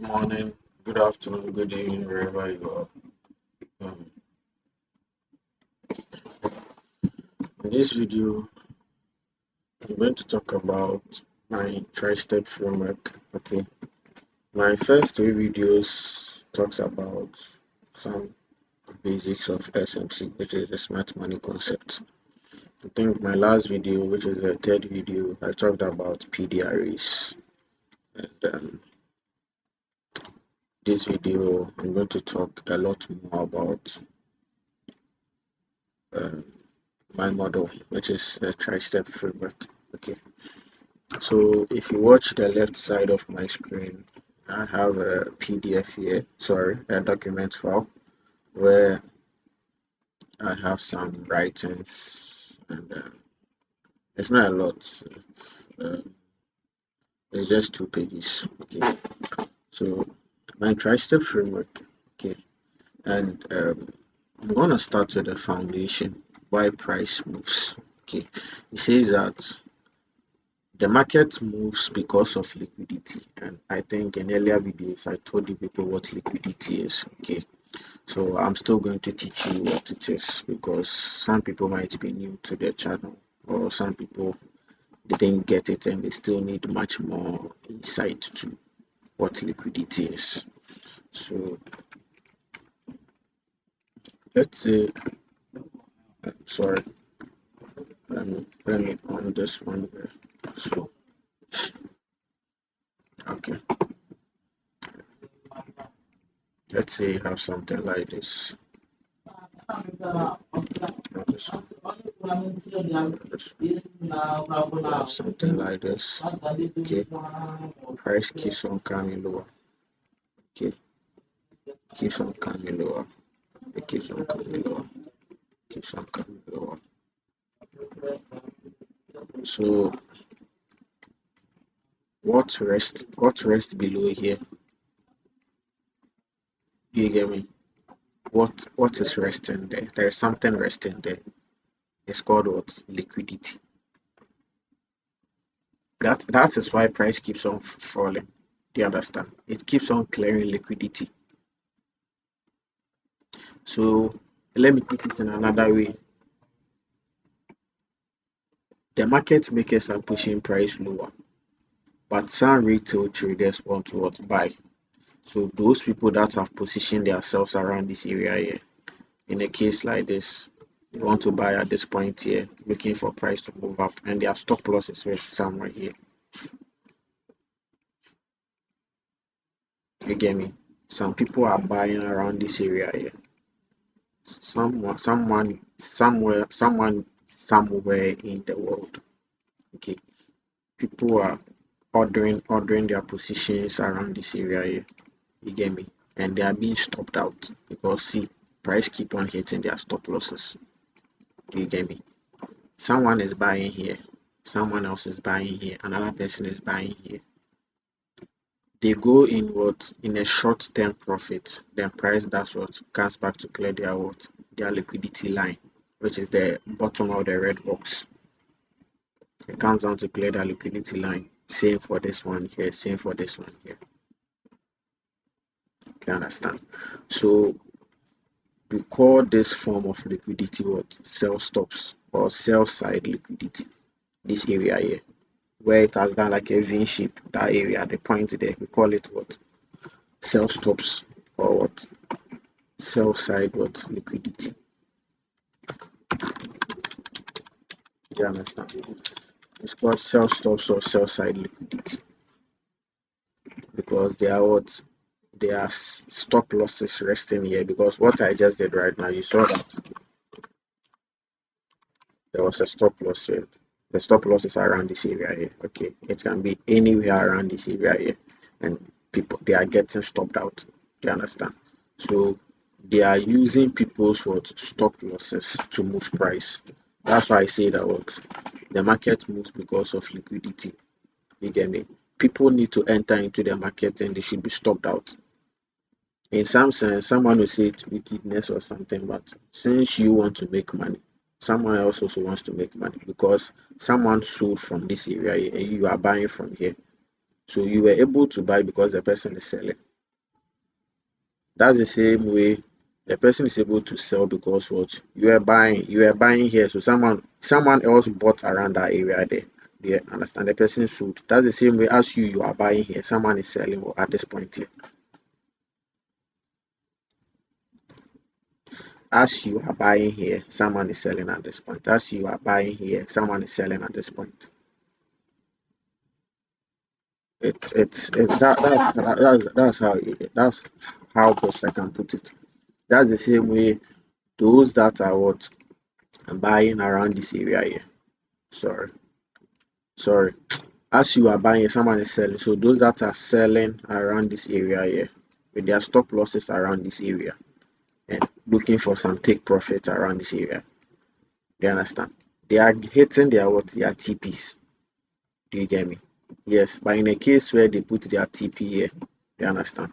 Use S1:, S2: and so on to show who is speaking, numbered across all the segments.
S1: morning, good afternoon, good evening, wherever you are. In this video, I'm going to talk about my TriStep framework. Okay, my first three videos talks about some basics of SMC, which is the smart money concept. I think my last video, which is the third video, I talked about PDRAs, and this video I'm going to talk a lot more about um, my model, which is the TriStep framework. Okay, so if you watch the left side of my screen, I have a PDF here, sorry, a document file where I have some writings, and it's not a lot. It's just 2 pages. Okay, so my TriStep framework. Okay, and I'm gonna start with the foundation. Why price moves? Okay, it says that the market moves because of liquidity, and I think in earlier videos I told you people what liquidity is. Okay, so I'm still going to teach you what it is because some people might be new to the channel, or some people didn't get it and they still need much more insight to what liquidity is. So let's say, sorry, let me on this one here. So okay, let's say you have something like this. Something like this. Okay, price keeps on coming lower. Okay, keeps on coming lower. It keeps on coming lower. Keeps on coming lower. So what rest below here? You get me? What is resting there? There is something resting there. It's called what? Liquidity. That is why price keeps on falling. Do you understand? It keeps on clearing liquidity. So let me put it in another way. The market makers are pushing price lower, but some retail traders want to what? Buy. So those people that have positioned themselves around this area here, in a case like this, you want to buy at this point here, looking for price to move up, and their stop loss is somewhere here. You get me? Some people are buying around this area here. Somewhere in the world. Okay, people are ordering their positions around this area here. You get me? And they are being stopped out because see, price keep on hitting their stop losses. Do you get me? Someone is buying here, someone else is buying here, another person is buying here. They go in what? In a short term profit, then price does what? Comes back to clear their what? Their liquidity line, which is the bottom of the red box. It comes down to clear the liquidity line. Same for this one here, same for this one here. You understand? So we call this form of liquidity what? Sell stops or sell side liquidity. This area here, where it has done like a V shape, that area, the point there, we call it what? Sell stops or what? Sell side what? Liquidity. Do you understand? It's called sell stops or sell side liquidity because they are what? They are stop losses resting here because what I just did right now, you saw that there was a stop loss here. The stop loss is around this area here. Okay, it can be anywhere around this area here, and people they are getting stopped out. Do you understand? So they are using people's what stop losses to move price. That's why I say that what the market moves because of liquidity. You get me? People need to enter into the market and they should be stopped out. In some sense, someone will say it's wickedness or something, but since you want to make money, someone else also wants to make money because someone sold from this area and you are buying from here. So you were able to buy because the person is selling. That's the same way the person is able to sell because what you are buying here, so someone else bought around that area there. Do you understand? The person sold. That's the same way as you are buying here, someone is selling at this point here. As you are buying here, someone is selling at this point. As you are buying here, someone is selling at this point. It's that's how best I can put it. That's the same way those that are what buying around this area here. Sorry, sorry. As you are buying, someone is selling. So those that are selling around this area here, with their stop losses around this area and looking for some take profit around this area. Do you understand? They are hitting their what? Their TPs. Do you get me? Yes, but in a case where they put their TP here, you understand?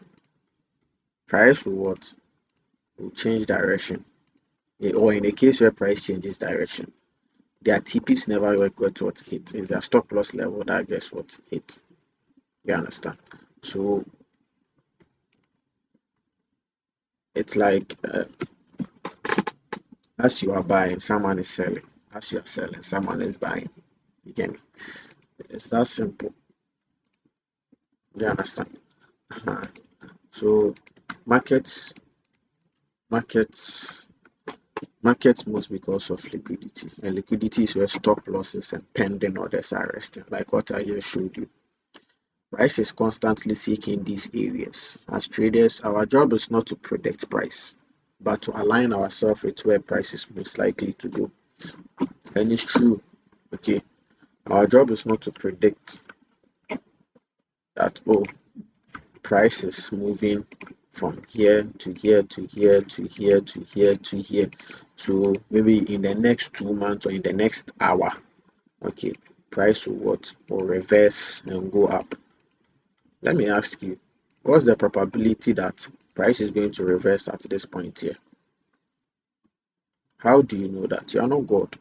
S1: Price will what? Will change direction. Or in a case where price changes direction, their TPs never get what hit. It's their stop loss level that gets what hit. You understand? So it's like as you are buying, someone is selling. As you are selling, someone is buying. You get me? It's that simple. You understand? Uh-huh. So markets, markets, markets moves because of liquidity, and liquidity is where stop losses and pending orders are resting. Like what I just showed you. Price is constantly seeking these areas. As traders, our job is not to predict price, but to align ourselves with where price is most likely to go. And it's true. Okay, our job is not to predict that, oh, price is moving from here to here to here to here to here to here. So maybe in the next 2 months or in the next hour, okay, price will what? Will reverse and go up. Let me ask you, what's the probability that price is going to reverse at this point here? How do you know that? You are not God.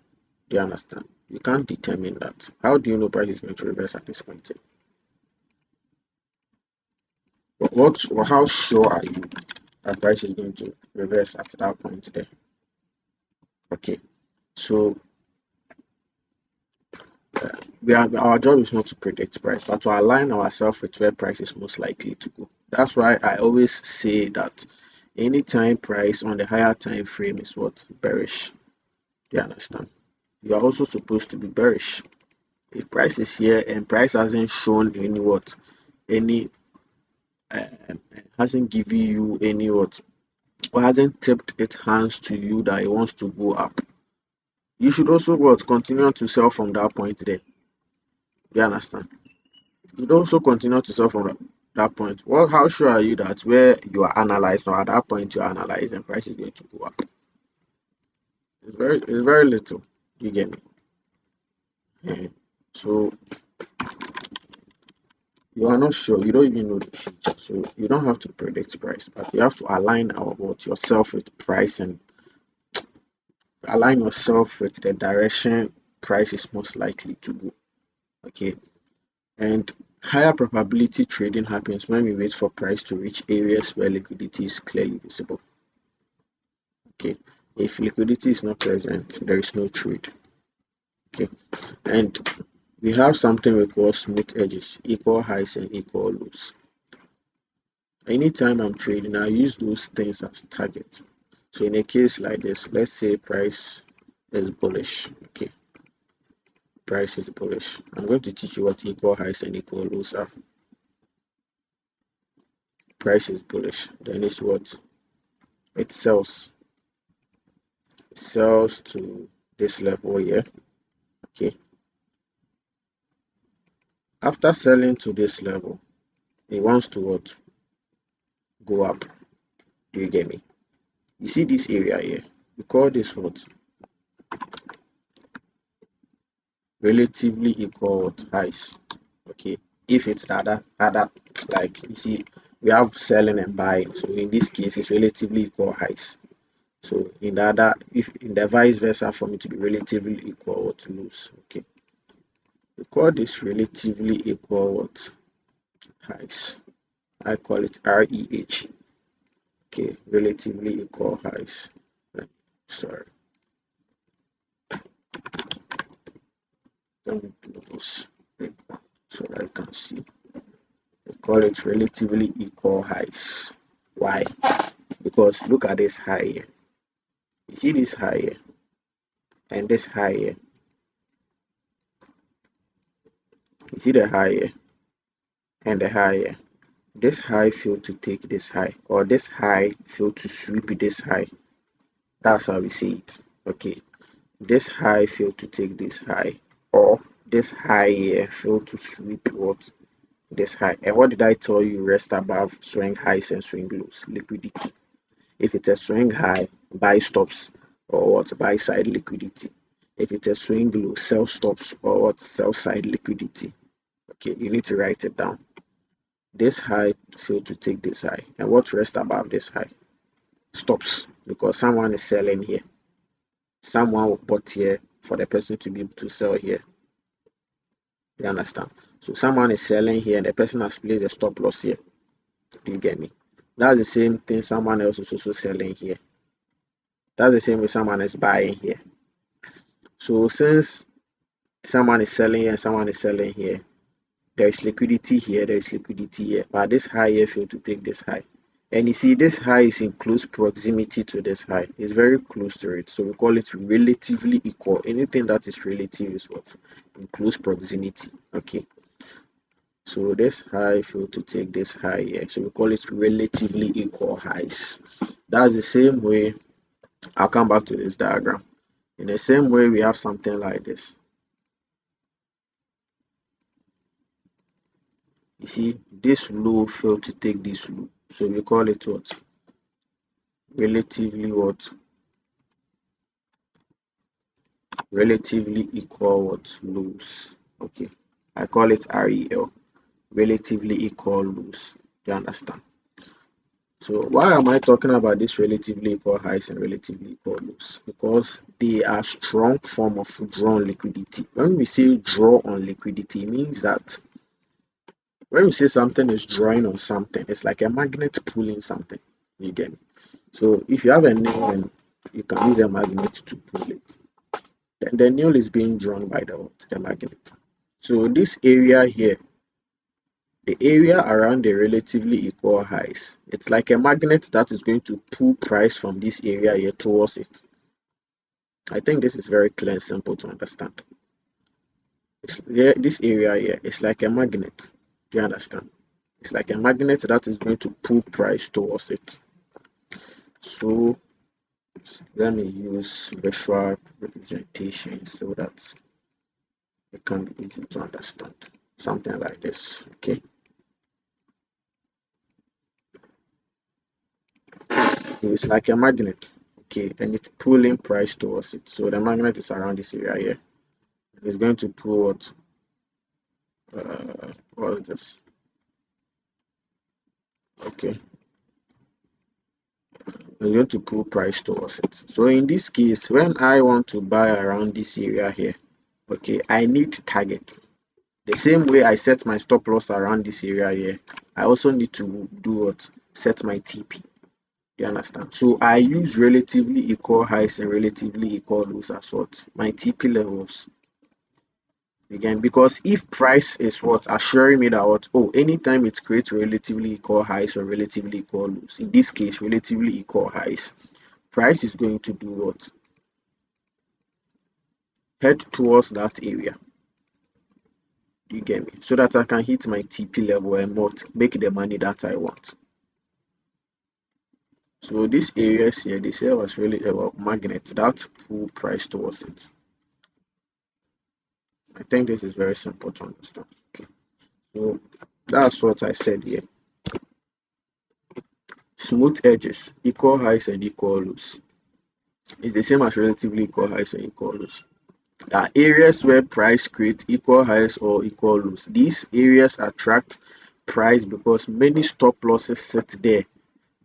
S1: Do you understand? You can't determine that. How do you know price is going to reverse at this point here? How sure are you that price is going to reverse at that point there? Okay, so our job is not to predict price, but to align ourselves with where price is most likely to go. That's why I always say that anytime price on the higher time frame is what? Bearish. Do you understand? You are also supposed to be bearish. If price is here and price hasn't shown any what? Any hasn't given you any what? Or hasn't tipped its hands to you that it wants to go up. You should also what? Continue to sell from that point there. Do you understand? You should also continue to sell from that point. Well, how sure are you that where you are analyzed or at that point you are analyzing price is going to go up? It's very little. You get me? Yeah. So you are not sure, you don't even know the future, so you don't have to predict price, but you have to align our what yourself with price and align yourself with the direction price is most likely to go. Okay, and higher probability trading happens when we wait for price to reach areas where liquidity is clearly visible. Okay, if liquidity is not present, there is no trade. Okay, and we have something we call smooth edges, equal highs and equal lows. Anytime I'm trading, I use those things as target. So in a case like this, let's say price is bullish. Okay, price is bullish. I'm going to teach you what equal highs and equal lows are. Price is bullish. Then it's what? It sells. It sells to this level here. Okay. After selling to this level, it wants to what? Go up. Do you get me? You see this area here? We call this what? Relatively equal what? Highs. Okay, if it's the other like you see we have selling and buying, so in this case it's relatively equal highs. So in the other, if in the vice versa, for me to be relatively equal what lows. Okay, we call this relatively equal what highs. I call it REH. Okay, relatively equal highs. Sorry, let me do this big one so that I can see. We call it relatively equal highs. Why? Because look at this high here. You see this high here and this high here. You see the high here and the high here. This high failed to take this high, or this high failed to sweep this high. That's how we see it. Okay, this high failed to take this high, or this high here failed to sweep what this high. And what did I tell you? Rest above swing highs and swing lows. Liquidity. If it's a swing high, buy stops or what? Buy side liquidity. If it's a swing low, sell stops or what? Sell side liquidity. Okay, you need to write it down. This high failed to take this high, and what rest above this high? Stops, because someone is selling here. Someone bought here for the person to be able to sell here. You understand? So someone is selling here and the person has placed a stop loss here. Do you get me? That's the same thing someone else is also selling here. That's the same way someone is buying here. So since someone is selling here and someone is selling here, there is liquidity here, there is liquidity here, but this high here failed to take this high. And you see, this high is in close proximity to this high. It's very close to it. So we call it relatively equal. Anything that is relative is what? In close proximity. Okay. So this high failed to take this high here. So we call it relatively equal highs. That's the same way. I'll come back to this diagram. In the same way, we have something like this. You see, this low failed to take this low. So we call it what? Relatively what? Relatively equal what? Lows. Okay. I call it REL. Relatively equal lows. Do you understand? So why am I talking about this relatively equal highs and relatively equal lows? Because they are strong form of draw on liquidity. When we say draw on liquidity, it means that when we say something is drawing on something, it's like a magnet pulling something. You get me? So if you have a nail and you can use a magnet to pull it, then the nail is being drawn by the magnet. So this area here, the area around the relatively equal highs, it's like a magnet that is going to pull price from this area here towards it. I think this is very clear and simple to understand. This area here is like a magnet. Do you understand? It's like a magnet that is going to pull price towards it. So let me use visual representation so that it can be easy to understand. Something like this. Okay. It's like a magnet. Okay, and it's pulling price towards it. So the magnet is around this area here. And it's going to pull what is this? Okay. It's going to pull price towards it. So in this case, when I want to buy around this area here, okay, I need target. The same way I set my stop loss around this area here, I also need to do what? Set my TP. You understand? So I use relatively equal highs and relatively equal lows as what? My TP levels. Again, because if price is what assuring me that what, oh, anytime it creates relatively equal highs or relatively equal lows, in this case relatively equal highs, price is going to do what? Head towards that area. Do you get me? So that I can hit my TP level and what, make the money that I want. So these areas here, they serve as really a magnet that pull price towards it. I think this is very simple to understand. Okay. So that's what I said here. Smooth edges, equal highs and equal lows. It's the same as relatively equal highs and equal lows. There are areas where price creates equal highs or equal lows. These areas attract price because many stop losses sit there.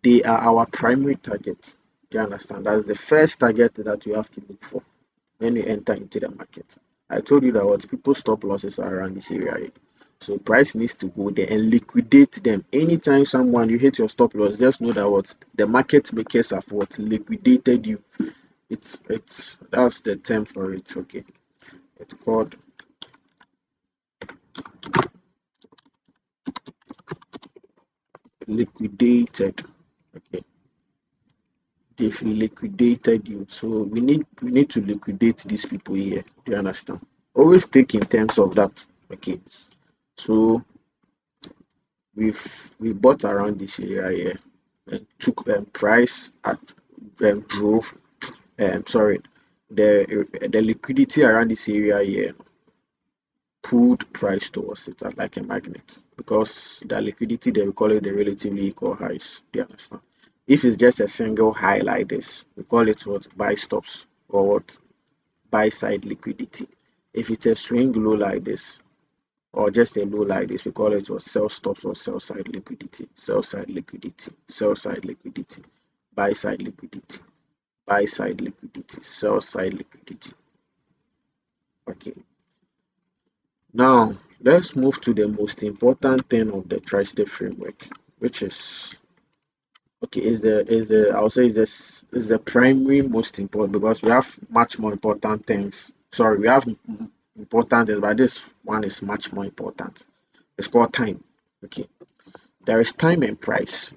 S1: They are our primary target. Do you understand? That's the first target that you have to look for when you enter into the market. I told you that what people stop losses are around this area. So price needs to go there and liquidate them. Anytime someone you hit your stop loss, just know that what the market makers have what liquidated you. It's that's the term for it. Okay, it's called liquidated. Okay, they've liquidated you. So we need to liquidate these people here. Do you understand? Always think in terms of that. Okay, so we bought around this area here and took price at drove sorry, the liquidity around this area here pulled price towards it as like a magnet, because the liquidity they will call it the relatively equal highs. Do you understand? If it's just a single high like this, we call it what buy stops or what buy side liquidity. If it's a swing low like this or just a low like this, we call it what sell stops or sell side liquidity, sell side liquidity, sell side liquidity, buy side liquidity, buy side liquidity, sell side liquidity. Okay. Now let's move to the most important thing of the TriStep framework, which is okay, is the I would say is the primary most important, because we have much more important things. Sorry, we have important things, but this one is much more important. It's called time. Okay, there is time and price.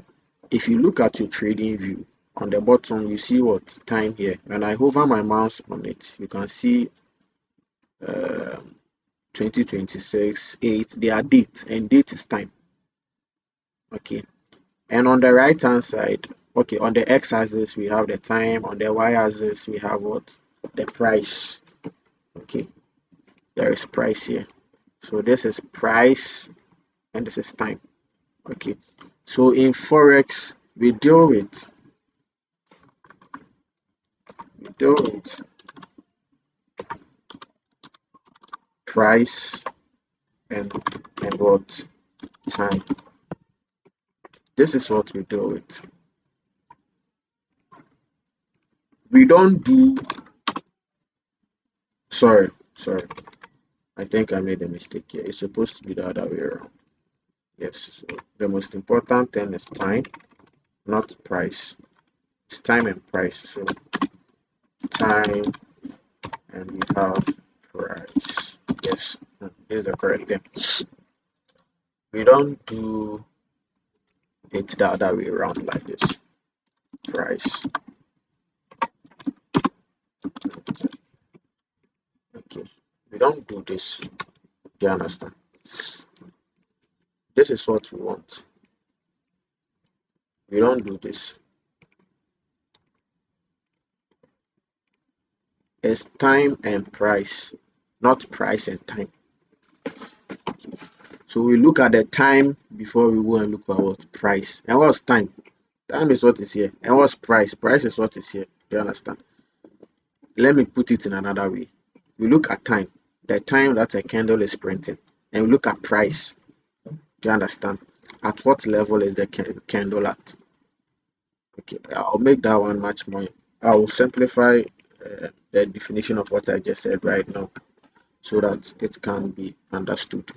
S1: If you look at your trading view on the bottom, you see what time here. When I hover my mouse on it, you can see uh, 2026 8. They are date, and date is time. Okay, and on the right hand side, okay, on the x-axis we have the time, on the y-axis we have what the price. Okay, there is price here, so this is price and this is time. Okay, so in forex we deal with price and what time. This is what we deal with. We don't do sorry, I think I made a mistake here. It's supposed to be the other way around. Yes, so the most important thing is time, not price. It's time and price. So time and we have price. Yes, this is the correct thing. We don't do it the other way around like this. Price. Okay. We don't do this. Do you understand? This is what we want. We don't do this. It's time and price, not price and time. So we look at the time before we go and look at what price. And what's time? Time is what is here. And what's price? Price is what is here. Do you understand? Let me put it in another way. We look at time, the time that a candle is printing, and we look at price. Do you understand? At what level is the candle at? Okay, I'll make that one much more. I'll simplify the definition of what I just said right now so that it can be understood.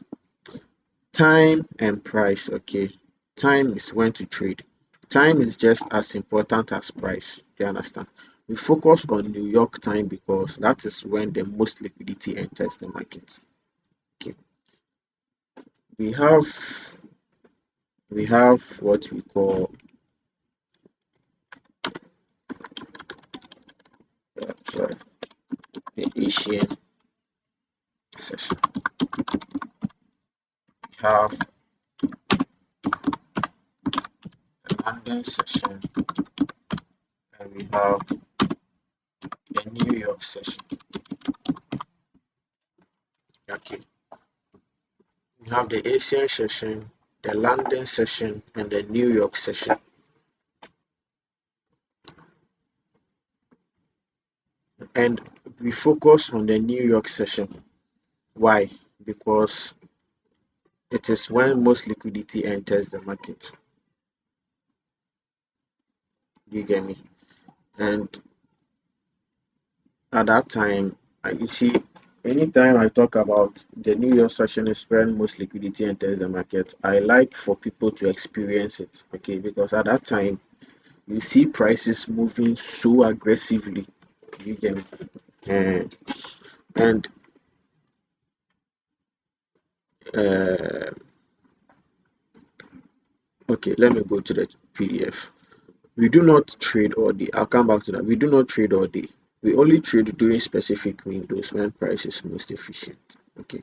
S1: Time and price. Okay, time is when to trade. Time is just as important as price. Do you understand? We focus on New York time because that is when the most liquidity enters the market. Okay, we have what we call sorry, the Asian session. We have the London session, and we have the New York session. Okay, we have the Asian session, the London session, and the New York session. And we focus on the New York session. Why? Because it is when most liquidity enters the market. You get me? And at that time, you see, anytime I talk about the New York session is when most liquidity enters the market, I like for people to experience it, okay? Because at that time, you see prices moving so aggressively. You get me? Uh, and uh, okay, let me go to the PDF. We do not trade all day. I'll come back to that. We do not trade all day. We only trade during specific windows when price is most efficient. Okay.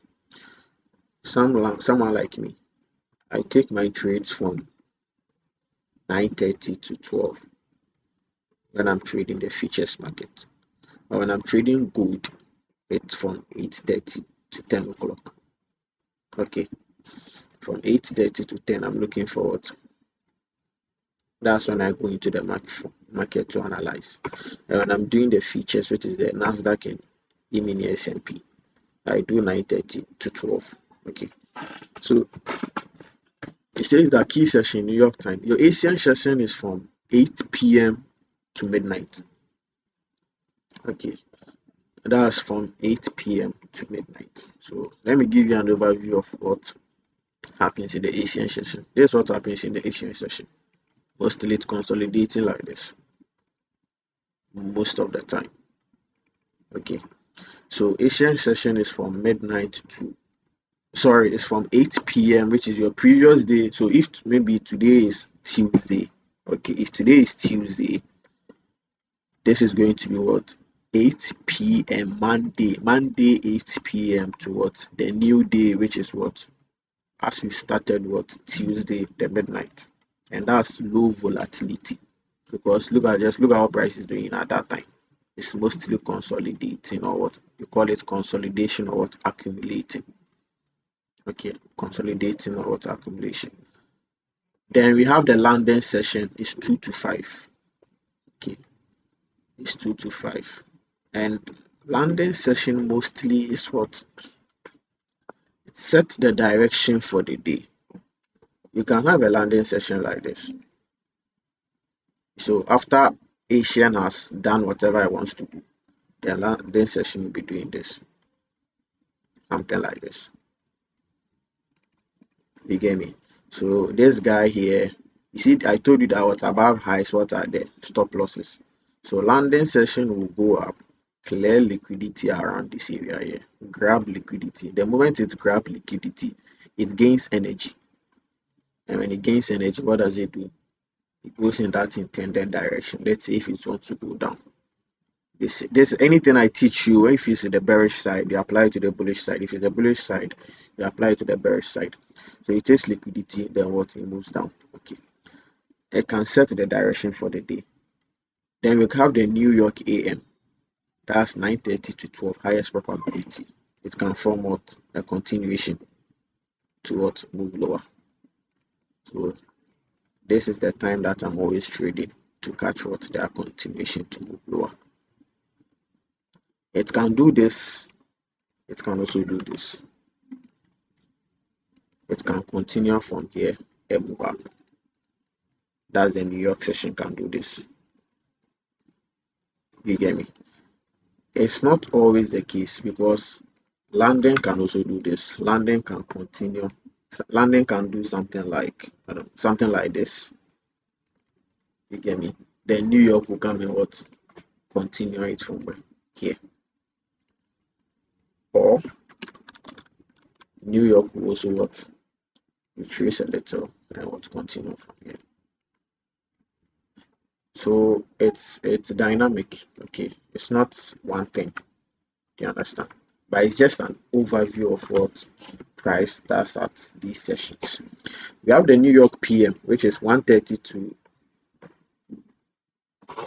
S1: Someone like me, I take my trades from 9:30 to 12 when I'm trading the futures market. Or when I'm trading gold, it's from 8:30 to 10 o'clock. Okay. From 8:30 to 10, I'm looking forward. That's when I go into the market to analyze. And when I'm doing the futures, which is the Nasdaq and E-mini S&P, I do 9:30 to 12. Okay. So it says that key session New York time. Your Asian session is from 8 p.m. to midnight. Okay. That's from 8 p.m. to midnight. So let me give you an overview of what happens in the Asian session. This is what happens in the Asian session. Mostly it's consolidating like this most of the time. Okay. So Asian session is from midnight to it's from 8 p.m., which is your previous day. So if maybe today is Tuesday, okay, if today is Tuesday, this is going to be what? 8 p.m. Monday 8 p.m. to what? The new day, which is what? As we started what? Tuesday, the midnight. And that's low volatility. Because look at what price is doing at that time. It's mostly consolidating, or what you call it, consolidation, or what, accumulating. Okay, consolidating or what, accumulation. Then we have the London session is 2 to 5. Okay, it's 2 to 5. And London session mostly is what? It sets the direction for the day. You can have a London session like this. So after Asian has done whatever it wants to do, the London session will be doing this. Something like this. You get me? So this guy here, you see, I told you that what above highs, what are the stop losses. So London session will go up, clear liquidity around this area here, grab liquidity. The moment it grab liquidity, it gains energy. And when it gains energy, what does it do? It goes in that intended direction. Let's say if it wants to go down. This anything I teach you, if it's the bearish side, you apply it to the bullish side. If it's the bullish side, you apply it to the bearish side. So it takes liquidity, then what, it moves down. Okay. It can set the direction for the day. Then we have the New York AM. That's 9:30 to 12, highest probability. It can form what? A continuation to what? Move lower. So this is the time that I'm always trading to catch what? Their continuation to move lower. It can do this. It can also do this. It can continue from here and move up. That's the New York session can do this. You get me? It's not always the case because London can also do this. London can continue. London can do something like, I don't know, something like this. You get me? Then New York will come and what? Continue it from where? Here. Or New York will also what? Retrace a little and what? Continue from here. So it's dynamic. Okay. It's not one thing. Do you understand? But it's just an overview of what price does at these sessions. We have the New York PM, which is 1:30 to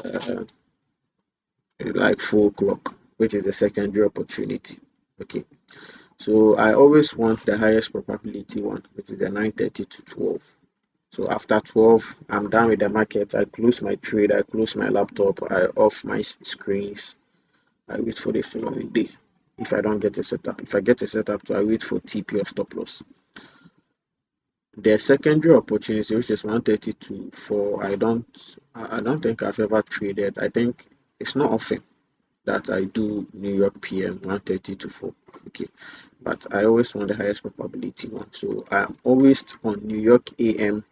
S1: uh, like 4 o'clock, which is the secondary opportunity. Okay, so I always want the highest probability one, which is the 9:30 to 12. So after 12, I'm done with the market. I close my trade, I close my laptop, I off my screens, I wait for the following day. If I don't get a setup, if I get a setup, I wait for TP or stop loss. The secondary opportunity, which is 1:30 to 4, I don't think I've ever traded. I think it's not often. that I do New York PM 1:30 to 4. Okay, but I always want the highest probability one. So I'm always on New York AM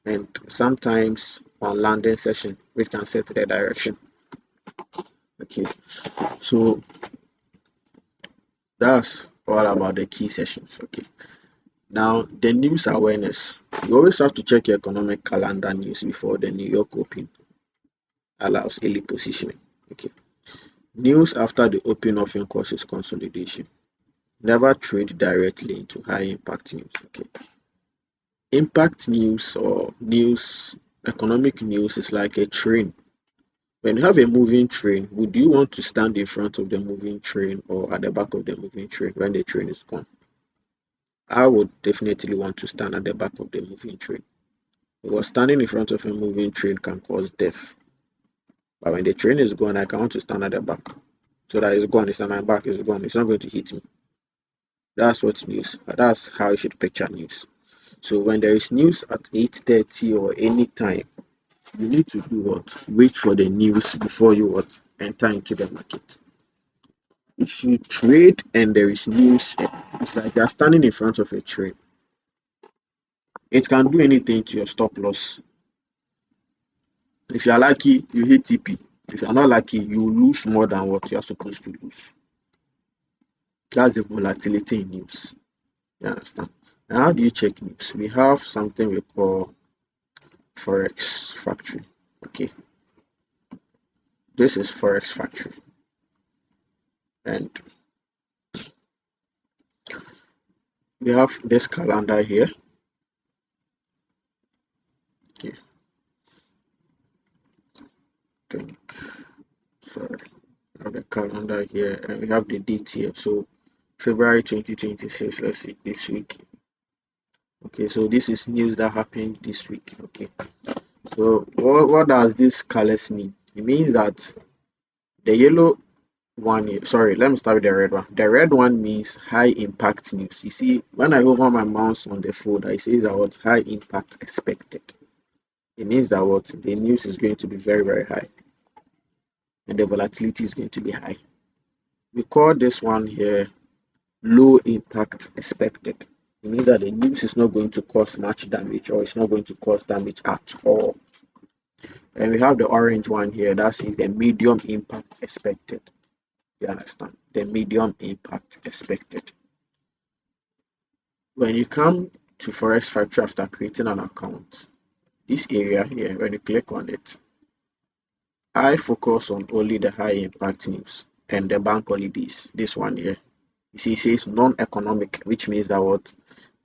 S1: and sometimes on London session, which can set the direction. Okay, so that's all about the key sessions. Okay, now the news awareness. You always have to check your economic calendar news before the New York Open allows early positioning. Okay, news after the open often causes consolidation. Never trade directly into high impact news. Okay, impact news or news, economic news is like a train. When you have a moving train, would you want to stand in front of the moving train or at the back of the moving train when the train is gone? I would definitely want to stand at the back of the moving train because standing in front of a moving train can cause death. But when the train is gone, I can want to stand at the back so that it's gone. It's on my back. It's gone. It's not going to hit me. That's what news. That's how you should picture news. So when there is news at 8:30 or any time, you need to do what? Wait for the news before you what? Enter into the market. If you trade and there is news, it's like you're standing in front of a train. It can do anything to your stop loss. If you are lucky, you hit TP. If you are not lucky, you lose more than what you are supposed to lose. That's the volatility in news. You understand? And how do you check news? We have something we call Forex Factory. Okay, this is Forex Factory. And we have this calendar here. Okay, think, sorry. We have the calendar here and we have the date here. So February 2026, let's see, this week. Okay, so this is news that happened this week. Okay, so what does this colors mean? It means that the yellow one here, sorry, let me start with the red one. The red one means high impact news. You see, when I hover my mouse on the folder, it says that what high impact expected. It means that what the news is going to be very, very high and the volatility is going to be high. We call this one here low impact expected. It means that the news is not going to cause much damage or it's not going to cause damage at all. And we have the orange one here, that is the medium impact expected. You understand? The medium impact expected. When you come to Forex Factory after creating an account, this area here, when you click on it, I focus on only the high impact news and the bank holidays. This one here. You see, it says non-economic, which means that what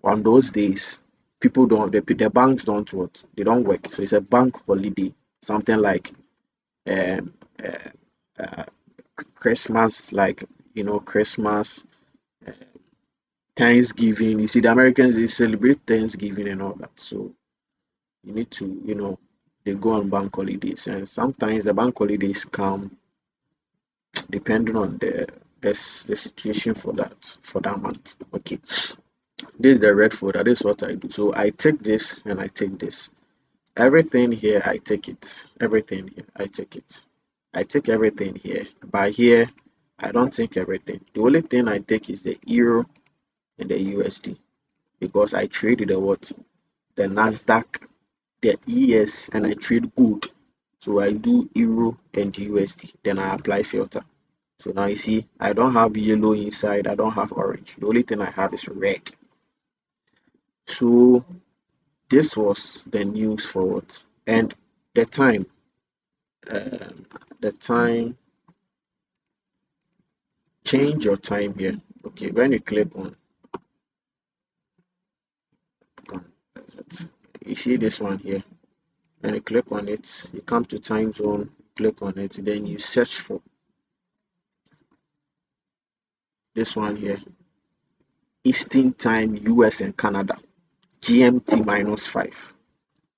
S1: on those days people don't the banks don't what they don't work. So it's a bank holiday, something like um uh, uh, Christmas, like Christmas, uh, Thanksgiving. You see, the Americans they celebrate Thanksgiving and all that. So you need to they go on bank holidays, and sometimes the bank holidays come depending on the situation for that month. Okay, this is the red folder. This is what I do. So I take this and I take this. Everything here I take it. Everything here I take it. I take everything here. By here I don't take everything. The only thing I take is the euro and the USD because I trade the what? The Nasdaq, the ES, and I trade gold. So I do euro and USD. Then I apply filter. So now you see I don't have yellow inside, I don't have orange. The only thing I have is red. So this was the news for what? And the time, um, the time, change your time here. Okay, when you click that's it. You see this one here. When you click on it, you come to time zone, click on it, then you search for this one here, Eastern Time, US and Canada, GMT -5.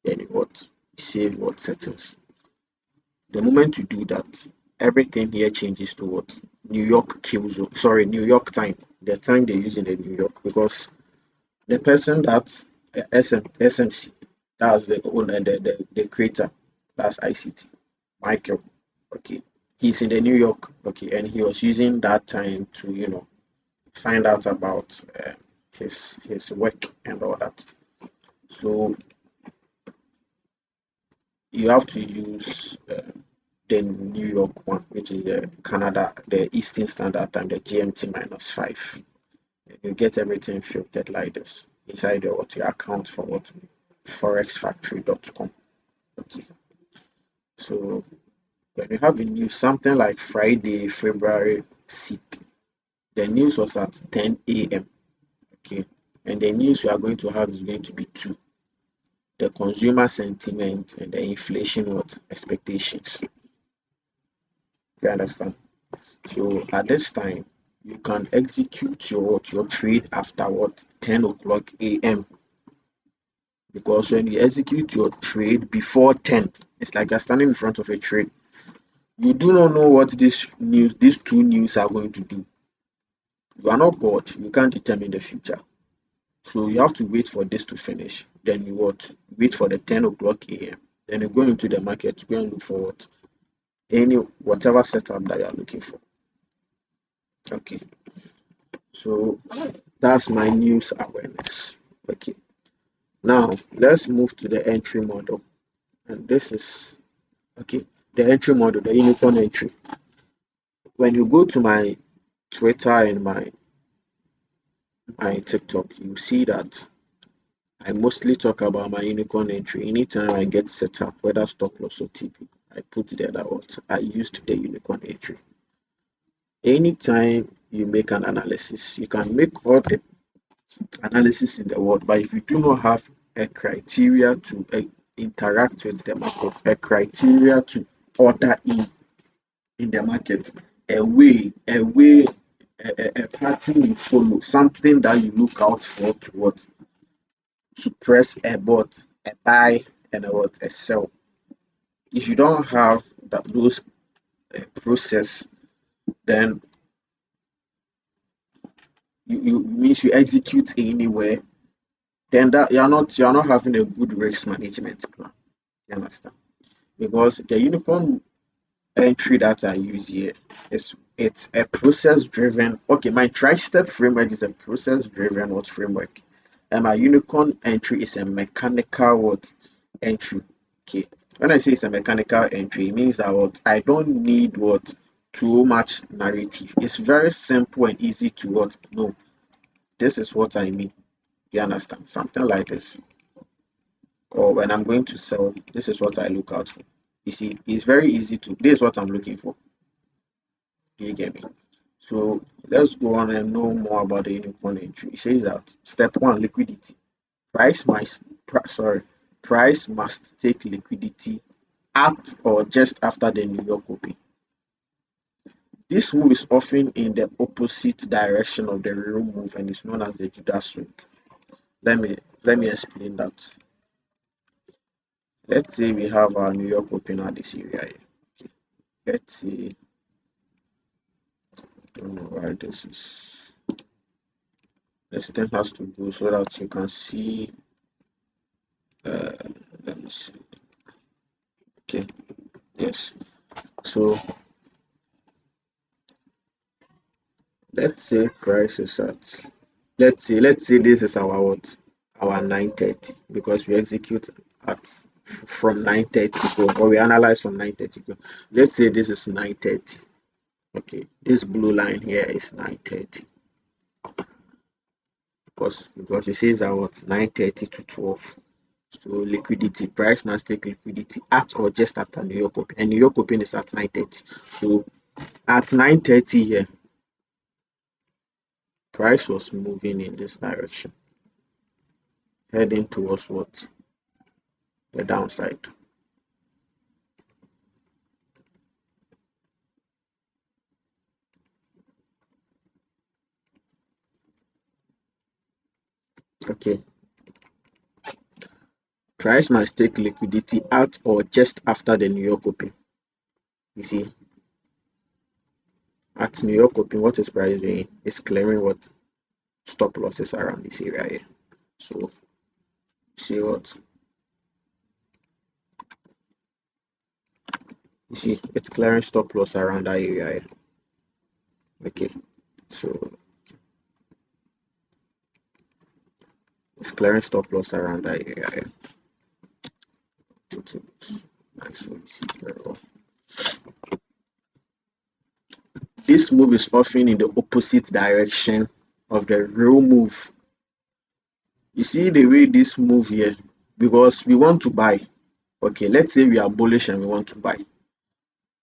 S1: Then what? You save what settings. The moment you do that, everything here changes to what? New York kill zone. Sorry, New York time. The time they use in the New York because the person that's SMC, that's the owner, the creator, that's ICT, Michael. Okay. he's in the New York, okay, and he was using that time to, find out about his work and all that. So you have to use the New York one, which is the Canada, the Eastern Standard Time, the GMT -5. You get everything filtered like this inside your account for forexfactory.com. Okay, so when you have a news, something like Friday, February 6th, the news was at 10 a.m. Okay, and the news we are going to have is going to be two: the consumer sentiment and the inflation expectations. You understand? So at this time, you can execute your trade after 10 o'clock a.m. Because when you execute your trade before 10, it's like you're standing in front of a trade. You do not know what these two news are going to do. You are not God. You can't determine the future. So you have to wait for this to finish. Then you wait for the 10 o'clock a.m. Then you go into the market to go and look for whatever setup that you are looking for. Okay. So that's my news awareness. Okay. Now let's move to the entry model. And this is okay. The entry model, the unicorn entry. When you go to my Twitter and my TikTok, you see that I mostly talk about my unicorn entry. Anytime I get set up, whether stop loss or TP, I put there that I used the unicorn entry. Anytime you make an analysis, you can make all the analysis in the world, but if you do not have a criteria to interact with the market, a criteria to order in the market, a pattern you follow, something that you look out for to press a bot, a buy, and a sell. If you don't have those process, then you means you execute anywhere, then that you're not having a good risk management plan. You understand? Because the unicorn entry that I use here it's a process driven. Okay, my TriStep framework is a process driven framework, and my unicorn entry is a mechanical entry. Okay, when I say it's a mechanical entry, it means that I don't need too much narrative. It's very simple and easy to no, this is what I mean. You understand? Something like this. Or when I'm going to sell, this is what I look out for. You see, it's very easy this is what I'm looking for. Do you get me? So let's go on and know more about the unicorn entry. It says that step one, liquidity. Price must price must take liquidity at or just after the New York Open. This move is often in the opposite direction of the real move and is known as the Judas swing. Let me explain that. Let's say we have our New York Open at this area here. Okay. Let's see. I don't know why this thing has to go so that you can see. Uh, Let me see. Okay. Yes. So let's say price is at. Let's say this is our 9:30 because we execute at from 9:30 go, or we analyze from 9:30 go. Let's say this is 9:30. Okay, this blue line here is 9:30 because it says that 9:30 to 12. So liquidity, price must take liquidity at or just after New York Open, and New York Open is at 9:30. So at 9:30 here, price was moving in this direction, heading towards the downside. Okay, price must take liquidity at or just after the New York Open. You see, at New York Open, what is price doing? It's clearing stop losses around this area here. So see You see, it's clearing stop loss around that area here. Okay, so it's clearing stop loss around that area here. Nice, so you see it very well. This move is often in the opposite direction of the real move. You see the way this move here, because we want to buy. Okay, let's say we are bullish and we want to buy.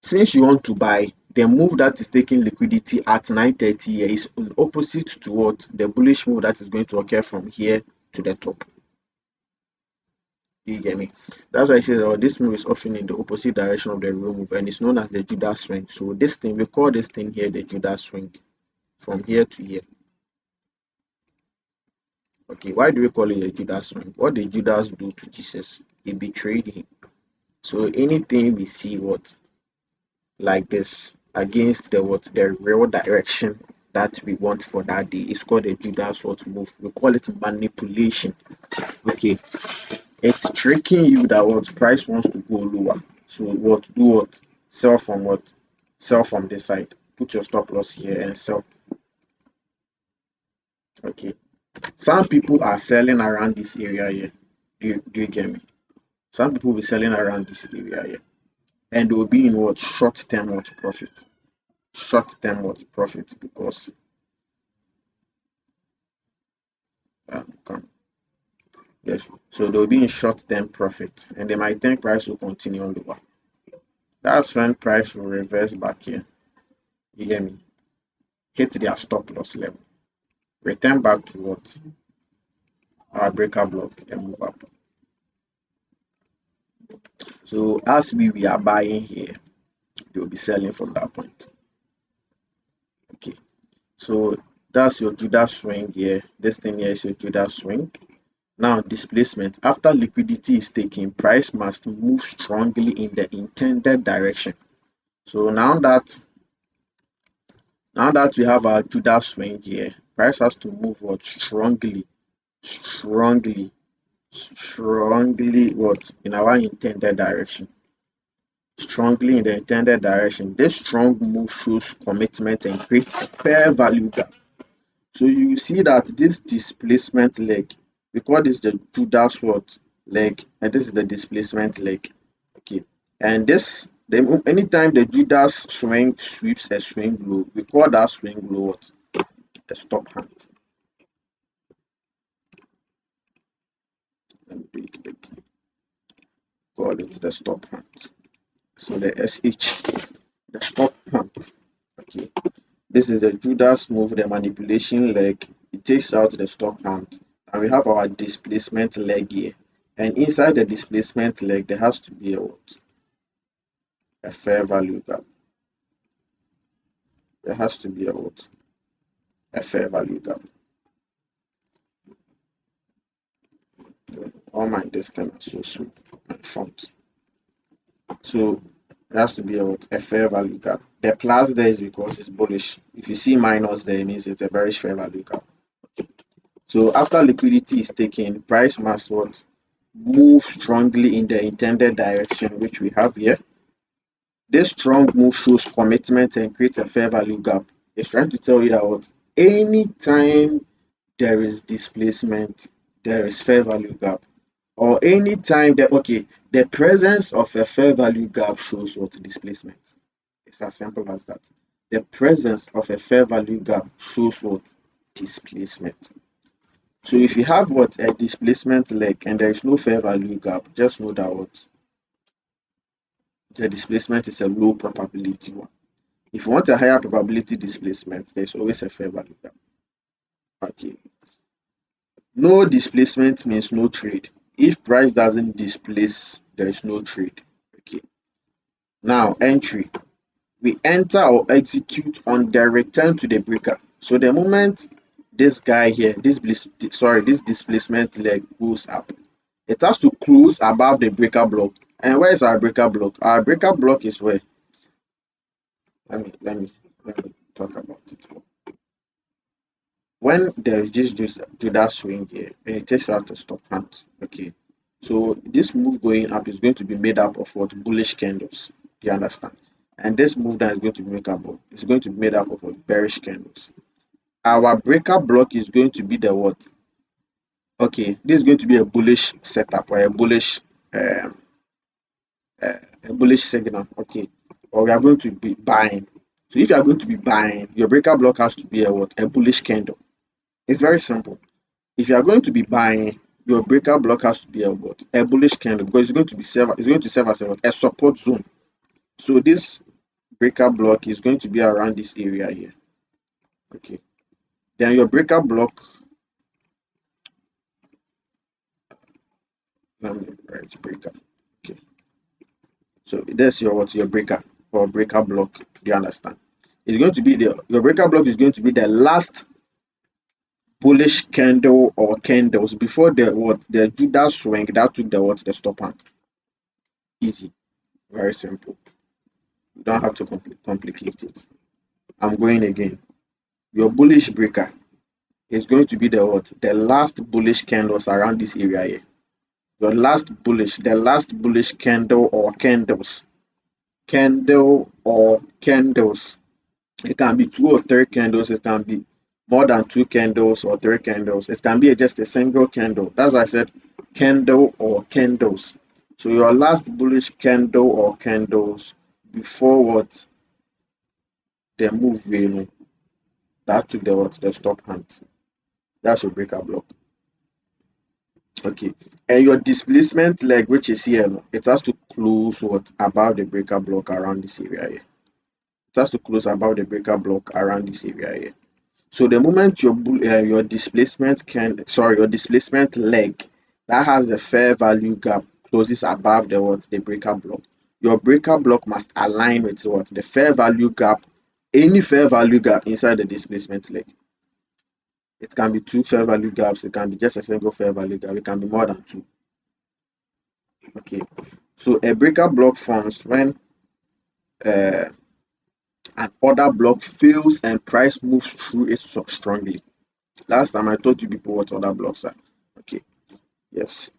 S1: Since you want to buy, the move that is taking liquidity at 9:30 here is in opposite to what the bullish move that is going to occur from here to the top. You get me? That's why I say oh, this move is often in the opposite direction of the real move, and it's known as the Judas swing. So this thing, we call this thing here the Judas swing from here to here. Okay, why do we call it a Judas swing? What did Judas do to Jesus? He betrayed him. So anything we see what like this against the real direction that we want for that day is called a Judas what move. We call it manipulation. Okay, it's tricking you that what price wants to go lower. So what do what? Sell from what? Sell from this side. Put your stop loss here and sell. Okay. Some people are selling around this area here. Do you get me? Some people will be selling around this area here. And they will be in what short term what profit. Short term what profit because come. Yes. So they'll be in short term profit and they might think price will continue on lower. That's when price will reverse back here. You get me? Hit their stop loss level. Return back to what? Our breaker block and move up. So as we are buying here, they'll be selling from that point. Okay. So that's your Judas swing here. This thing here is your Judas swing. Now displacement. After liquidity is taken, price must move strongly in the intended direction. So now that we have our Judas swing here, price has to move what strongly, strongly what in our intended direction. Strongly in the intended direction. This strong move shows commitment and creates a fair value gap. So you see that this displacement leg, we call this the Judas what leg, and this is the displacement leg. Okay, and anytime the Judas swing sweeps a swing low, we call that swing low what the stop hand. Let me do it big. Call it the stop hand. So the SH, the stop hand. Okay, this is the Judas move, the manipulation leg. It takes out the stop hand, and we have our displacement leg here. And inside the displacement leg, there has to be a what? A fair value gap. There has to be a what? A fair value gap. All my distance are so small and font. So there has to be a fair value gap. The plus there is because it's bullish. If you see minus there, it means it's a bearish fair value gap. So after liquidity is taken, price must what? Move strongly in the intended direction, which we have here. This strong move shows commitment and creates a fair value gap. It's trying to tell you that what anytime there is displacement, there is fair value gap. Or anytime that the presence of a fair value gap shows what displacement. It's as simple as that. The presence of a fair value gap shows what displacement. So if you have what a displacement leg and there is no fair value gap, just know that what the displacement is a low probability one. If you want a higher probability displacement, there's always a fair value gap. Okay. No displacement means no trade. If price doesn't displace, there is no trade. Okay. Now entry. We enter or execute on the return to the breaker. So the moment this guy here, this displacement leg goes up, it has to close above the breaker block. And where is our breaker block? Our breaker block is where? Let me talk about it. When there is this Judas swing here, and it takes out a stop hand. Okay. So this move going up is going to be made up of what bullish candles. You understand? And this move down is going to make up of, it's going to be made up of what? Bearish candles. Our breaker block is going to be the what? Okay, this is going to be a bullish setup or um, a bullish signal. Okay, or we are going to be buying. So if you are going to be buying, your breaker block has to be a what? A bullish candle. It's very simple. If you are going to be buying, your breaker block has to be a what? A bullish candle, because it's going to serve as a what? A support zone. So this breaker block is going to be around this area here. Okay. Then your breaker block, let me write breaker. Okay. So that's your what? Your breaker or breaker block. Do you understand? It's going to be your breaker block is going to be the last bullish candle or candles before the Judah swing that took the stop hunt. Easy, very simple. You don't have to complicate it. I'm going again. Your bullish breaker is going to be the last bullish candles around this area here. The last bullish candle or candles. It can be 2 or 3 candles. It can be more than 2 candles or 3 candles. It can be just a single candle. That's why I said candle or candles. So your last bullish candle or candles before what? The move, that took the stop hunt. That's your breaker block. Okay. And your displacement leg, which is here, it has to close what? Above the breaker block around this area here. It has to close above the breaker block around this area here. So the moment your displacement leg that has the fair value gap closes above the breaker block, your breaker block must align with what? The fair value gap, any fair value gap inside the displacement leg. It can be 2 fair value gaps, it can be just a single fair value gap, it can be more than 2. Okay. So a breaker block forms when uh, an order block fails and price moves through it so strongly. Last time I told you people what order blocks are. Okay, yes.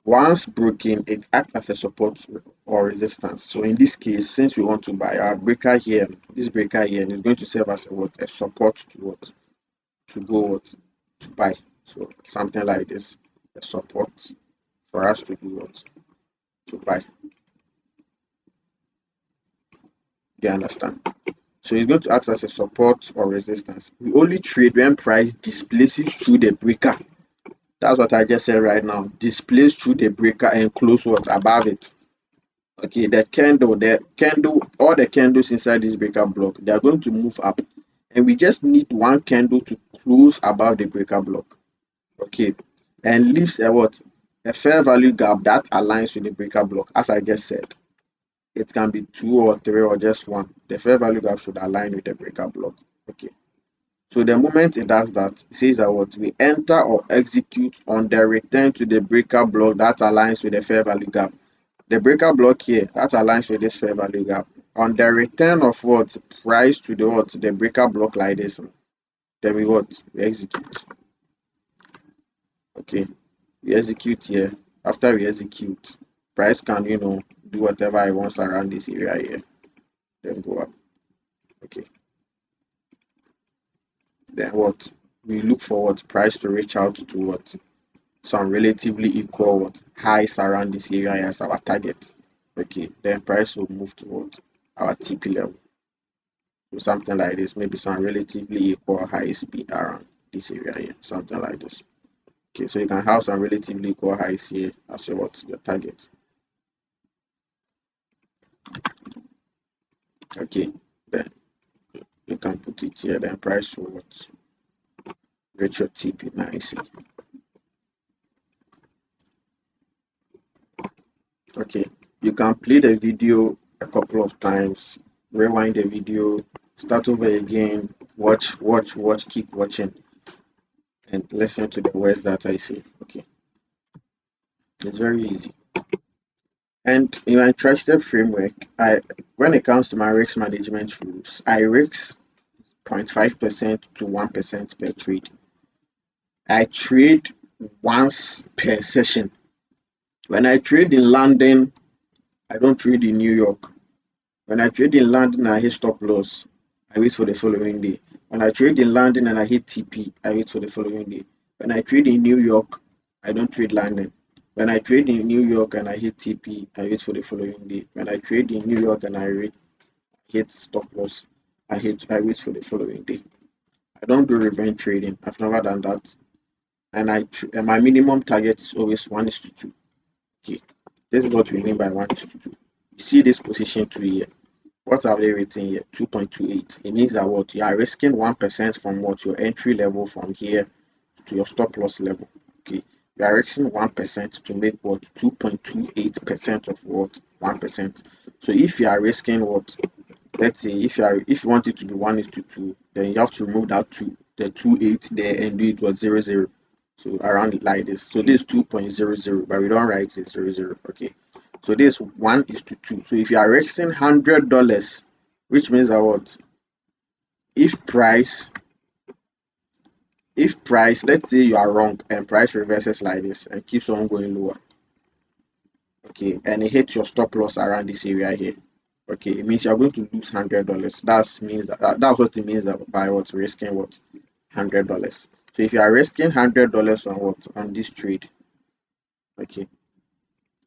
S1: Once broken, it acts as a support or resistance. So in this case, since we want to buy our breaker here, this breaker here is going to serve as a support to what? To go what? To buy. So something like this, a support for us to do what? To buy. Do you understand? So it's going to act as a support or resistance. We only trade when price displaces through the breaker. That's what I just said right now. Displace through the breaker and close what? Above it. Okay, all the candles inside this breaker block, they are going to move up. And we just need one candle to close above the breaker block. Okay. And leaves a what? A fair value gap that aligns with the breaker block. As I just said, it can be 2 or 3 or just 1. The fair value gap should align with the breaker block. Okay. So the moment it does that, it says that what? We enter or execute on the return to the breaker block that aligns with the fair value gap. The breaker block here, that aligns with this fair value gap. On the return of what? Price to the breaker block like this. Then we what? We execute. Okay. We execute here. After we execute, price can, do whatever it wants around this area here. Then go up. Okay. Then what? We look for what? Price to reach out to what? Some relatively equal what? Highs around this area as our target. Okay. Then price will move toward our TP level. So something like this, maybe some relatively equal highs be around this area here, something like this. Okay, so you can have some relatively equal highs here as your target. Okay, then you can put it here, then price will what? Reach your TP nicely. Okay, you can play the video a couple of times, rewind the video, start over again, watch, keep watching, and listen to the words that I say. Okay, it's very easy. And in my TriStep framework, when it comes to my risk management rules, I risk 0.5% to 1% per trade. I trade once per session. When I trade in London, I don't trade in New York. When I trade in London and I hit stop loss, I wait for the following day. When I trade in London and I hit TP, I wait for the following day. When I trade in New York, I don't trade London. When I trade in New York and I hit TP, I wait for the following day. When I trade in New York and I hit stop loss, I wait for the following day. I don't do revenge trading. I've never done that. And my minimum target is always 1:2. Okay, this is what we mean by 1:2. You see this position 2 here. What have they written here? 2.28. It means that what you are risking 1% from what your entry level from here to your stop loss level. Okay, you are risking 1% to make what 2.28% of what 1%. So if you are risking what, let's say if you want it to be 1:2, then you have to remove that the 2.8 there and do it what 0.0. So around it like this. So this 2.00, but we don't write it 0.0. Okay. So this 1:2. So if you are risking $100, which means that what, if price let's say you are wrong and price reverses like this and keeps on going lower, okay, and it hits your stop loss around this area here, okay, it means you're going to lose $100. That's what it means by what risking what $100. So if you are risking $100 on what, on this trade, okay,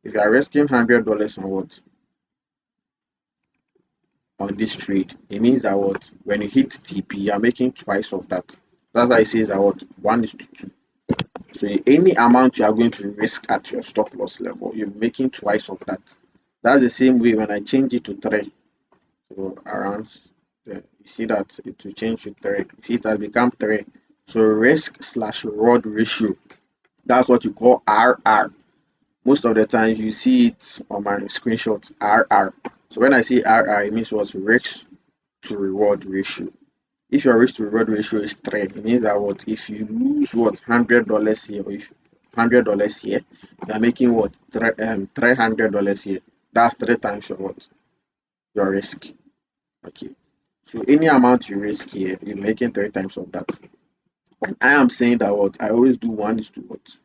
S1: if you are risking $100 on what, on this trade, it means that what, when you hit TP, you are making twice of that. That's why it says that what, 1:2. So any amount you are going to risk at your stop loss level, you're making twice of that. That's the same way when I change it to 3. So around you see that it will change to 3. You see it has become 3. So risk slash reward ratio. That's what you call RR. Most of the time you see it on my screenshots, RR. So when I say RR, it means what, risk to reward ratio. If your risk to reward ratio is 3, it means that what, if you lose what $100 here, or if $100 here, you are making what, $300 here. That's 3 times your what, your risk. Okay. So any amount you risk here, you're making 3 times of that. And I am saying that what, I always do 1:2 what,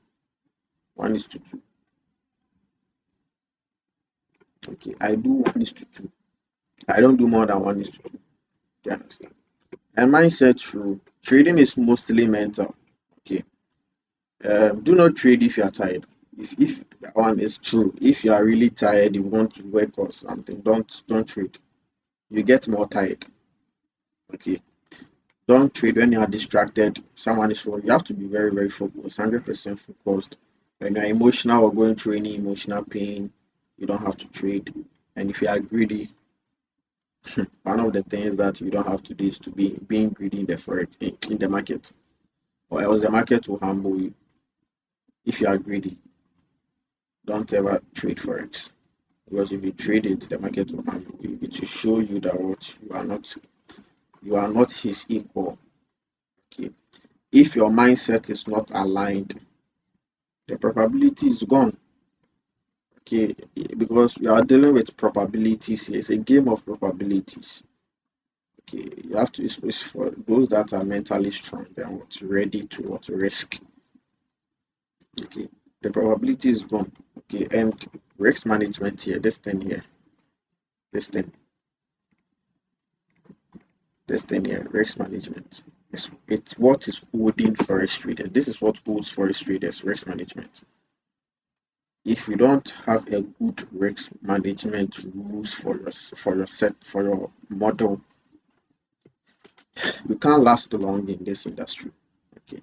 S1: 1:2. Okay, I do 1:2. I don't do more than 1:2. Do you understand? And mindset true. Trading is mostly mental. Okay. Do not trade if you are tired. If that one is true, if you are really tired, you want to work or something, don't trade. You get more tired. Okay. Don't trade when you are distracted. Someone is wrong. You have to be very, very focused, 100% focused. When you are emotional or going through any emotional pain, you don't have to trade. And if you are greedy, one of the things that you don't have to do is to be being greedy in the forex in the market, or else the market will humble you. If you are greedy, don't ever trade forex, because if you trade it, the market will humble you. It will show you that what, you are not his equal. Okay. If your mindset is not aligned, the probability is gone. Okay, because we are dealing with probabilities here. It's a game of probabilities. Okay, you have to, it's for those that are mentally strong and what's ready to what risk. Okay, the probability is gone. Okay, and risk management here, this thing here, this thing, this thing here, risk management. It's what is holding forex traders. This is what holds forex traders, risk management. If you don't have a good risk management rules for your model, you can't last long in this industry. Okay.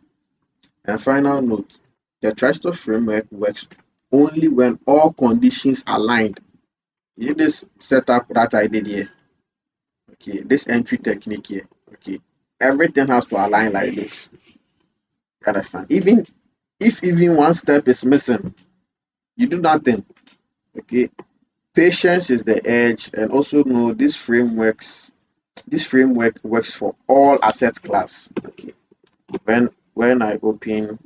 S1: And final note, the TriStep framework works only when all conditions aligned. See this setup that I did here. Okay, this entry technique here. Okay, everything has to align like this. You understand? Even if one step is missing, you do nothing. Okay, patience is the edge, and also know this framework works for all asset class. Okay, when I open,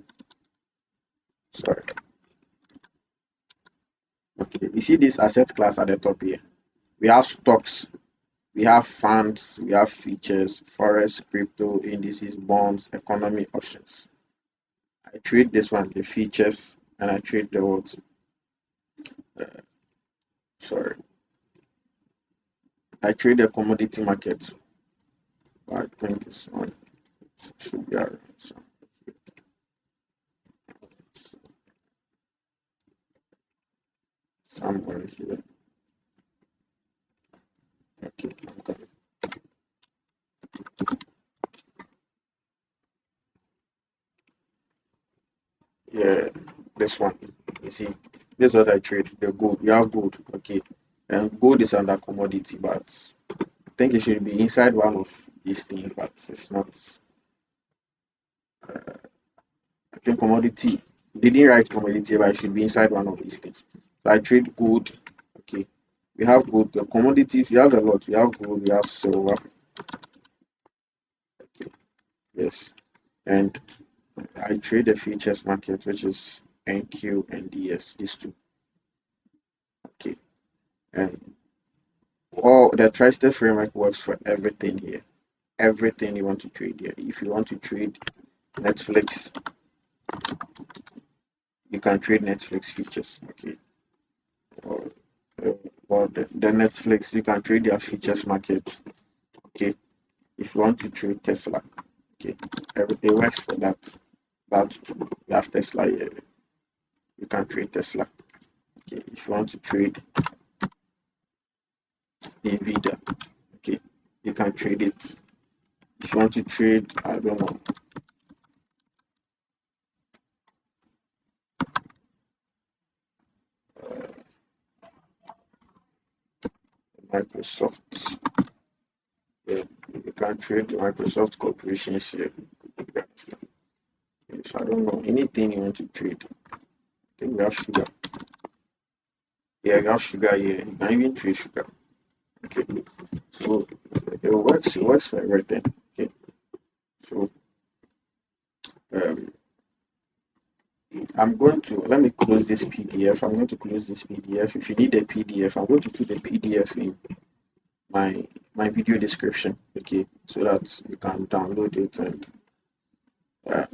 S1: sorry. Okay, you see this asset class at the top here. We have stocks, we have funds, we have features, forex, crypto, indices, bonds, economy, options. I trade this one, the features, and I trade the what? Uh, sorry, I trade a commodity market, but I think it's on. It should be around somewhere here. Okay, I'm coming. Yeah, this one. You see, this is what I trade. The gold. We have gold. Okay, and gold is under commodity, but I think it should be inside one of these things, but it's not. I think commodity. They didn't write commodity, but it should be inside one of these things. So I trade gold. Okay, we have gold. The commodities. We have a lot. We have gold. We have silver. Okay, yes, and I trade the futures market, which is NQ and DS. These two. Okay, and all the TriStep framework works for everything here. Everything you want to trade here. If you want to trade Netflix, you can trade Netflix futures. Okay, or, uh, or the Netflix, you can trade their futures market. Okay, if you want to trade Tesla, okay, it works for that. That too. You have Tesla here, you can trade Tesla. Okay, if you want to trade Nvidia, okay, you can trade it. If you want to trade, I don't know, Microsoft, yeah, you can trade Microsoft corporations here. You understand? Yes, I don't know anything you want to trade. I think we have sugar. Yeah, we have sugar here. You can even trade sugar. Okay, so it works for everything. Okay, so um, I'm going to let me close this PDF. I'm going to close this PDF. If you need a PDF, I'm going to put the PDF in my video description. Okay, so that you can download it and uh,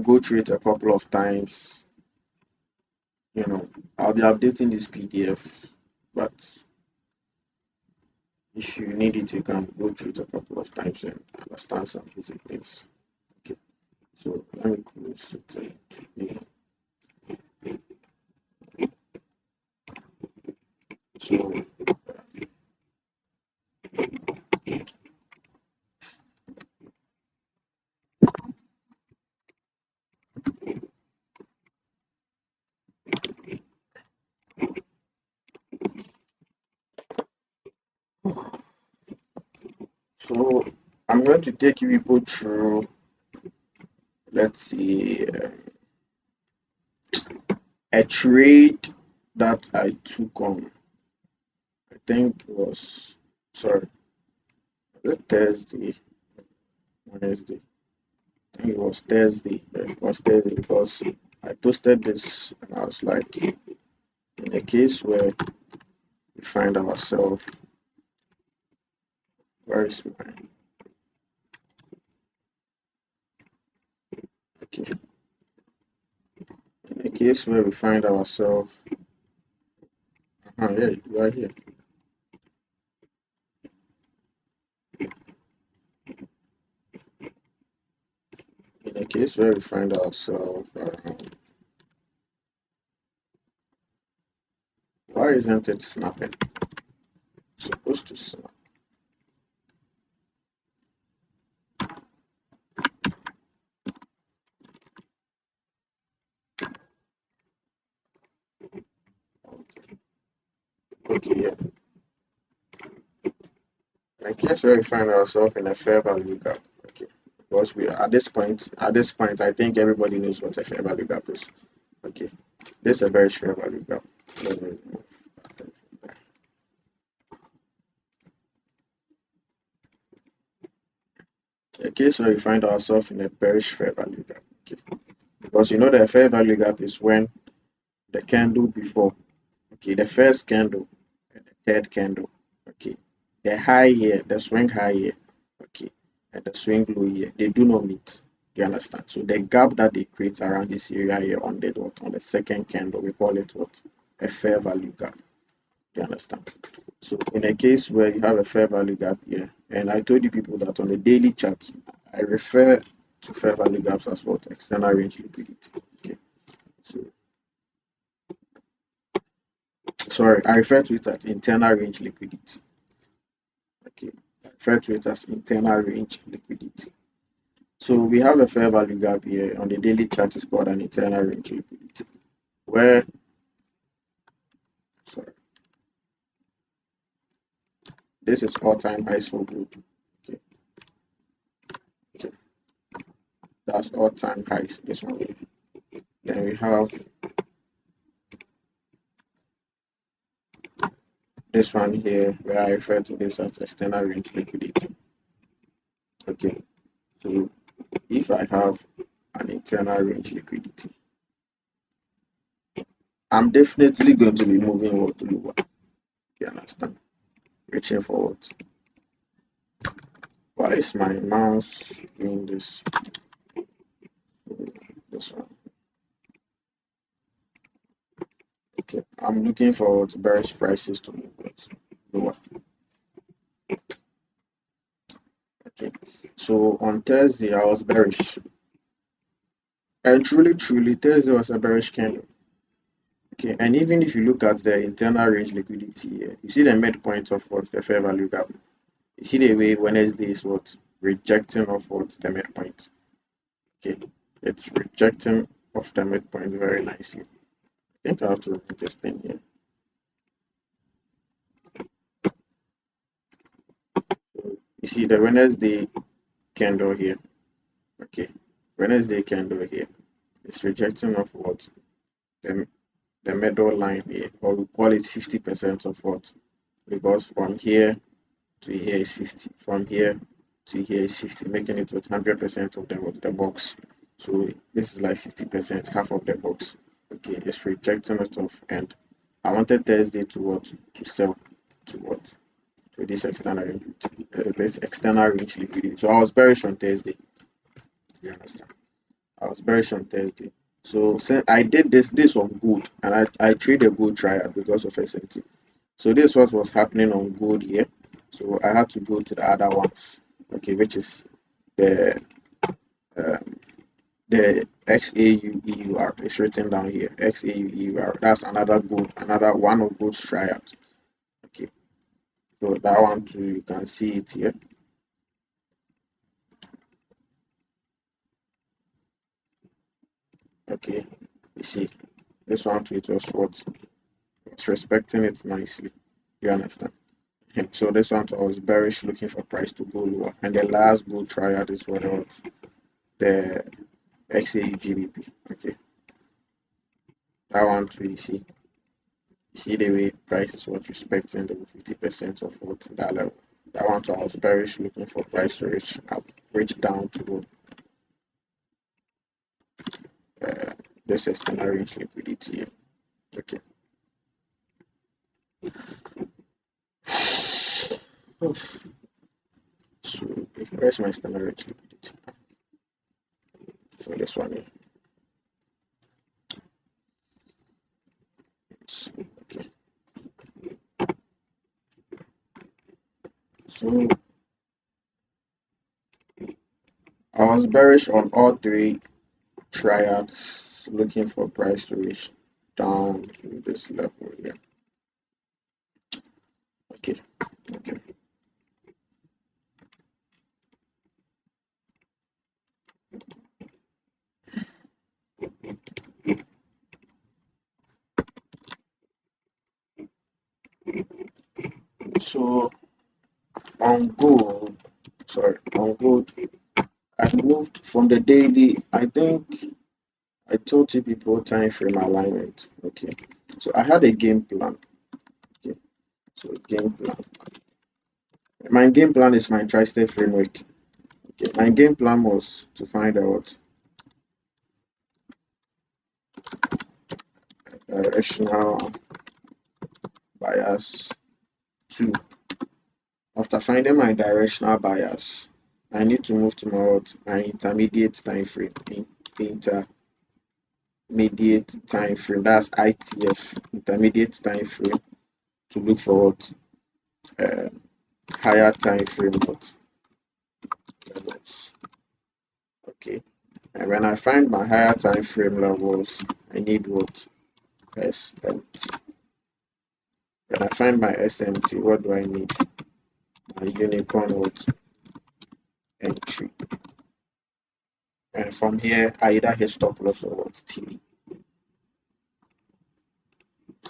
S1: go through it a couple of times. You know, I'll be updating this PDF, but if you need it, you can go through it a couple of times and understand some basic things. Okay, so let me close it. You know, so so I'm going to take you people through. Let's see, a trade that I took on. I think it was sorry, was it Thursday, Wednesday. I think it was Thursday. Yeah, it was Thursday because I posted this and I was like, in a case where we find ourselves, where is my okay? In a case where we find ourselves, yeah, you are here. In a case where we find ourselves, why isn't it snapping? It's supposed to snap. Okay, yeah. In a case where we find ourselves in a fair value gap. Okay, because we at this point, I think everybody knows what a fair value gap is. Okay, this is a very fair value gap. Let me remove that. A case where we find ourselves in a bearish fair value gap. Okay, because you know the fair value gap is when the candle before, okay, the first candle and the third candle, okay, the high here, the swing high here, okay, and the swing low here, they do not meet. You understand? So the gap that they create around this area here on the second candle, we call it what? A fair value gap. You understand? So in a case where you have a fair value gap here, and I told you people that on the daily chart, I refer to fair value gaps as what? External range liquidity. Okay. So sorry, I refer to it as internal range liquidity. Okay. I refer to it as internal range liquidity. So we have a fair value gap here on the daily chart is called an internal range liquidity. Where sorry, this is all-time highs for gold. Okay, okay, that's all-time highs. This one here. Then we have this one here where I refer to this as external range liquidity. Okay, so if I have an internal range liquidity, I'm definitely going to be moving what lower. You understand? Reaching forward. Why is my mouse doing this? This one. Okay, I'm looking for bearish prices to move lower. Okay, so on Thursday I was bearish, and truly Thursday was a bearish candle. Okay, and even if you look at the internal range liquidity here, you see the midpoint of what the fair value gap. You see the way Wednesday is what rejecting of what the midpoint. Okay, it's rejecting of the midpoint very nicely. I think I have to remove this thing here. So you see the Wednesday candle here. Okay, Wednesday candle here. It's rejecting of what the middle line here, or we call it 50% of what, because from here to here is 50, from here to here is 50, making it with 100% of the box. So this is like 50%, half of the box. Okay, it's rejecting it off, and I wanted Thursday to what, to sell to what, to this external range liquidity. So I was bearish on Thursday. You understand? I was bearish on Thursday. So since I did this on gold, and I traded gold triad because of SMT. So this was happening on gold here. So I had to go to the other ones, okay, which is the um, the XAUEUR. It's written down here, XAUEUR. That's another one of gold triad. Okay, so that one too, you can see it here. Okay, you see this one too. It was what, it's respecting it nicely. You understand? So this one I was bearish, looking for price to go lower. And the last gold triad is what else? The XAUGBP. Okay, that one too, you see the way price is what respecting the 50% of what that level. That one too I was bearish, looking for price to reach up, reach down to uh, this external range liquidity. Okay. So where's my external range liquidity? So this one here. Okay. So I was bearish on all three triads, looking for price to reach down to this level here. Okay, okay. So on gold, I moved from the daily. I think I told you people time frame alignment. Okay, so I had a game plan. Okay, so game plan. My game plan is my TriStep framework. Okay, my game plan was to find out directional bias 2. After finding my directional bias, I need to move to my intermediate time frame. Intermediate time frame, that's ITF, intermediate time frame. to look for what higher time frame what levels. Okay, and when I find my higher time frame levels, I need what SMT. When I find my SMT, what do I need? My unicorn what entry. And from here, I either hit stop loss or what TV.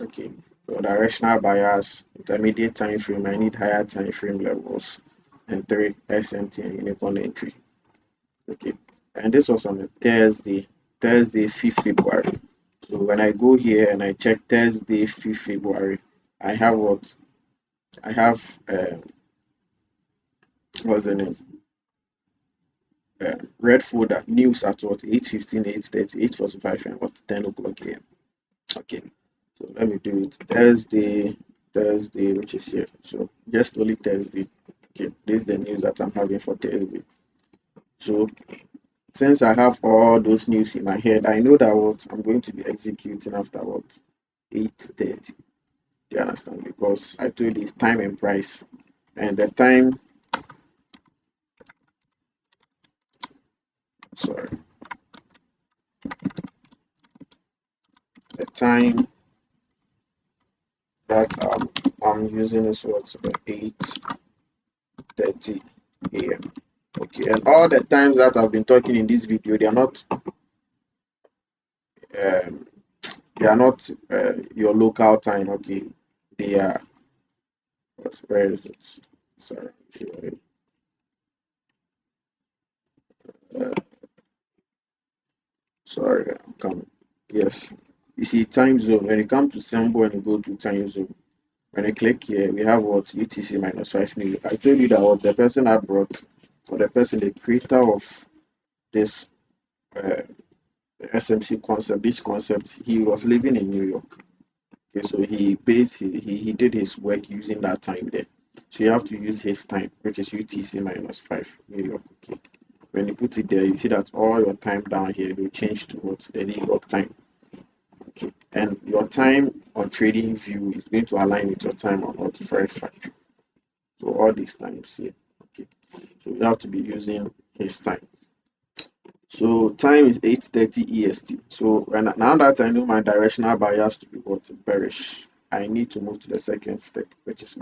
S1: Okay, so directional bias, intermediate time frame, I need higher time frame levels, and 3 SMT and unicorn entry. Okay, and this was on a Thursday, 5th February. So when I go here and I check Thursday, 5th February, I have what? I have what's the name? Red folder news at what 8:15, 8:30, 8:45, and what 10 o'clock a.m. Okay, so let me do it. Thursday, which is here. So just only Thursday. Okay, this is the news that I'm having for Thursday. So since I have all those news in my head, I know that what I'm going to be executing after what 8:30. Do you understand? Because I told you it's time and price, and the time. Sorry, the time that I'm using is what 8:30 a.m. Okay, and all the times that I've been talking in this video, um, they are not your local time. Okay, they are. Where is it? Sorry, uh, sorry, I'm coming. Yes, you see time zone. When you come to symbol and you go to time zone, when I click here, we have what UTC -5 New York. I told you that what the person I brought, or the person, the creator of this uh, SMC concept, this concept, he was living in New York. Okay, so he did his work using that time there. So you have to use his time, which is UTC -5 New York. Okay. When you put it there, you see that all your time down here will change to what the New York time. Okay. And your time on trading view is going to align with your time on what first factory. So all these times here. Okay. So you have to be using his time. So time is 8:30 EST. So now that I know my directional bias to be what bearish, I need to move to the second step, which is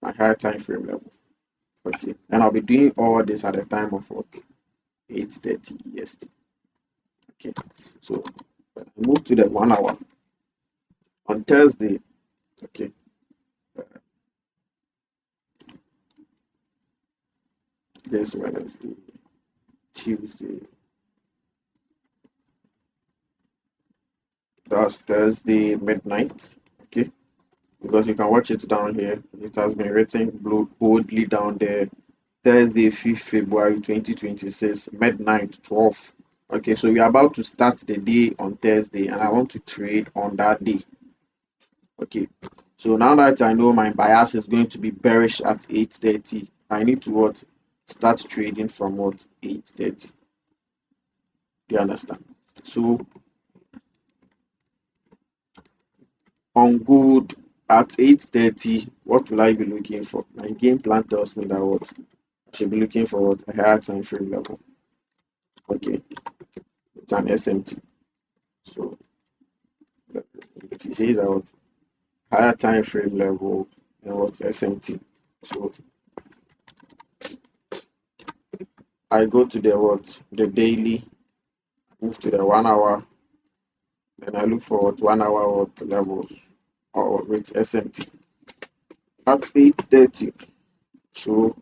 S1: my higher time frame level. Okay, and I'll be doing all this at the time of what 8:30 EST. Okay, so when I move to the 1 hour on Thursday. Okay, this Wednesday, Tuesday, that's Thursday midnight. Okay, because you can watch it down here. It has been written boldly down there. Thursday, 5th February 2026, midnight 12. Okay, so we are about to start the day on Thursday, and I want to trade on that day. Okay, so now that I know my bias is going to be bearish at 8:30, I need to what start trading from what 8:30. Do you understand? So on gold at 8:30, what will I be looking for? My game plan tells me that what I should be looking for what a higher time frame level. Okay, it's an SMT. So it says that what higher time frame level and what SMT. So I go to the daily, move to the 1 hour, then I look for what 1 hour what levels or with SMT at 8:30. So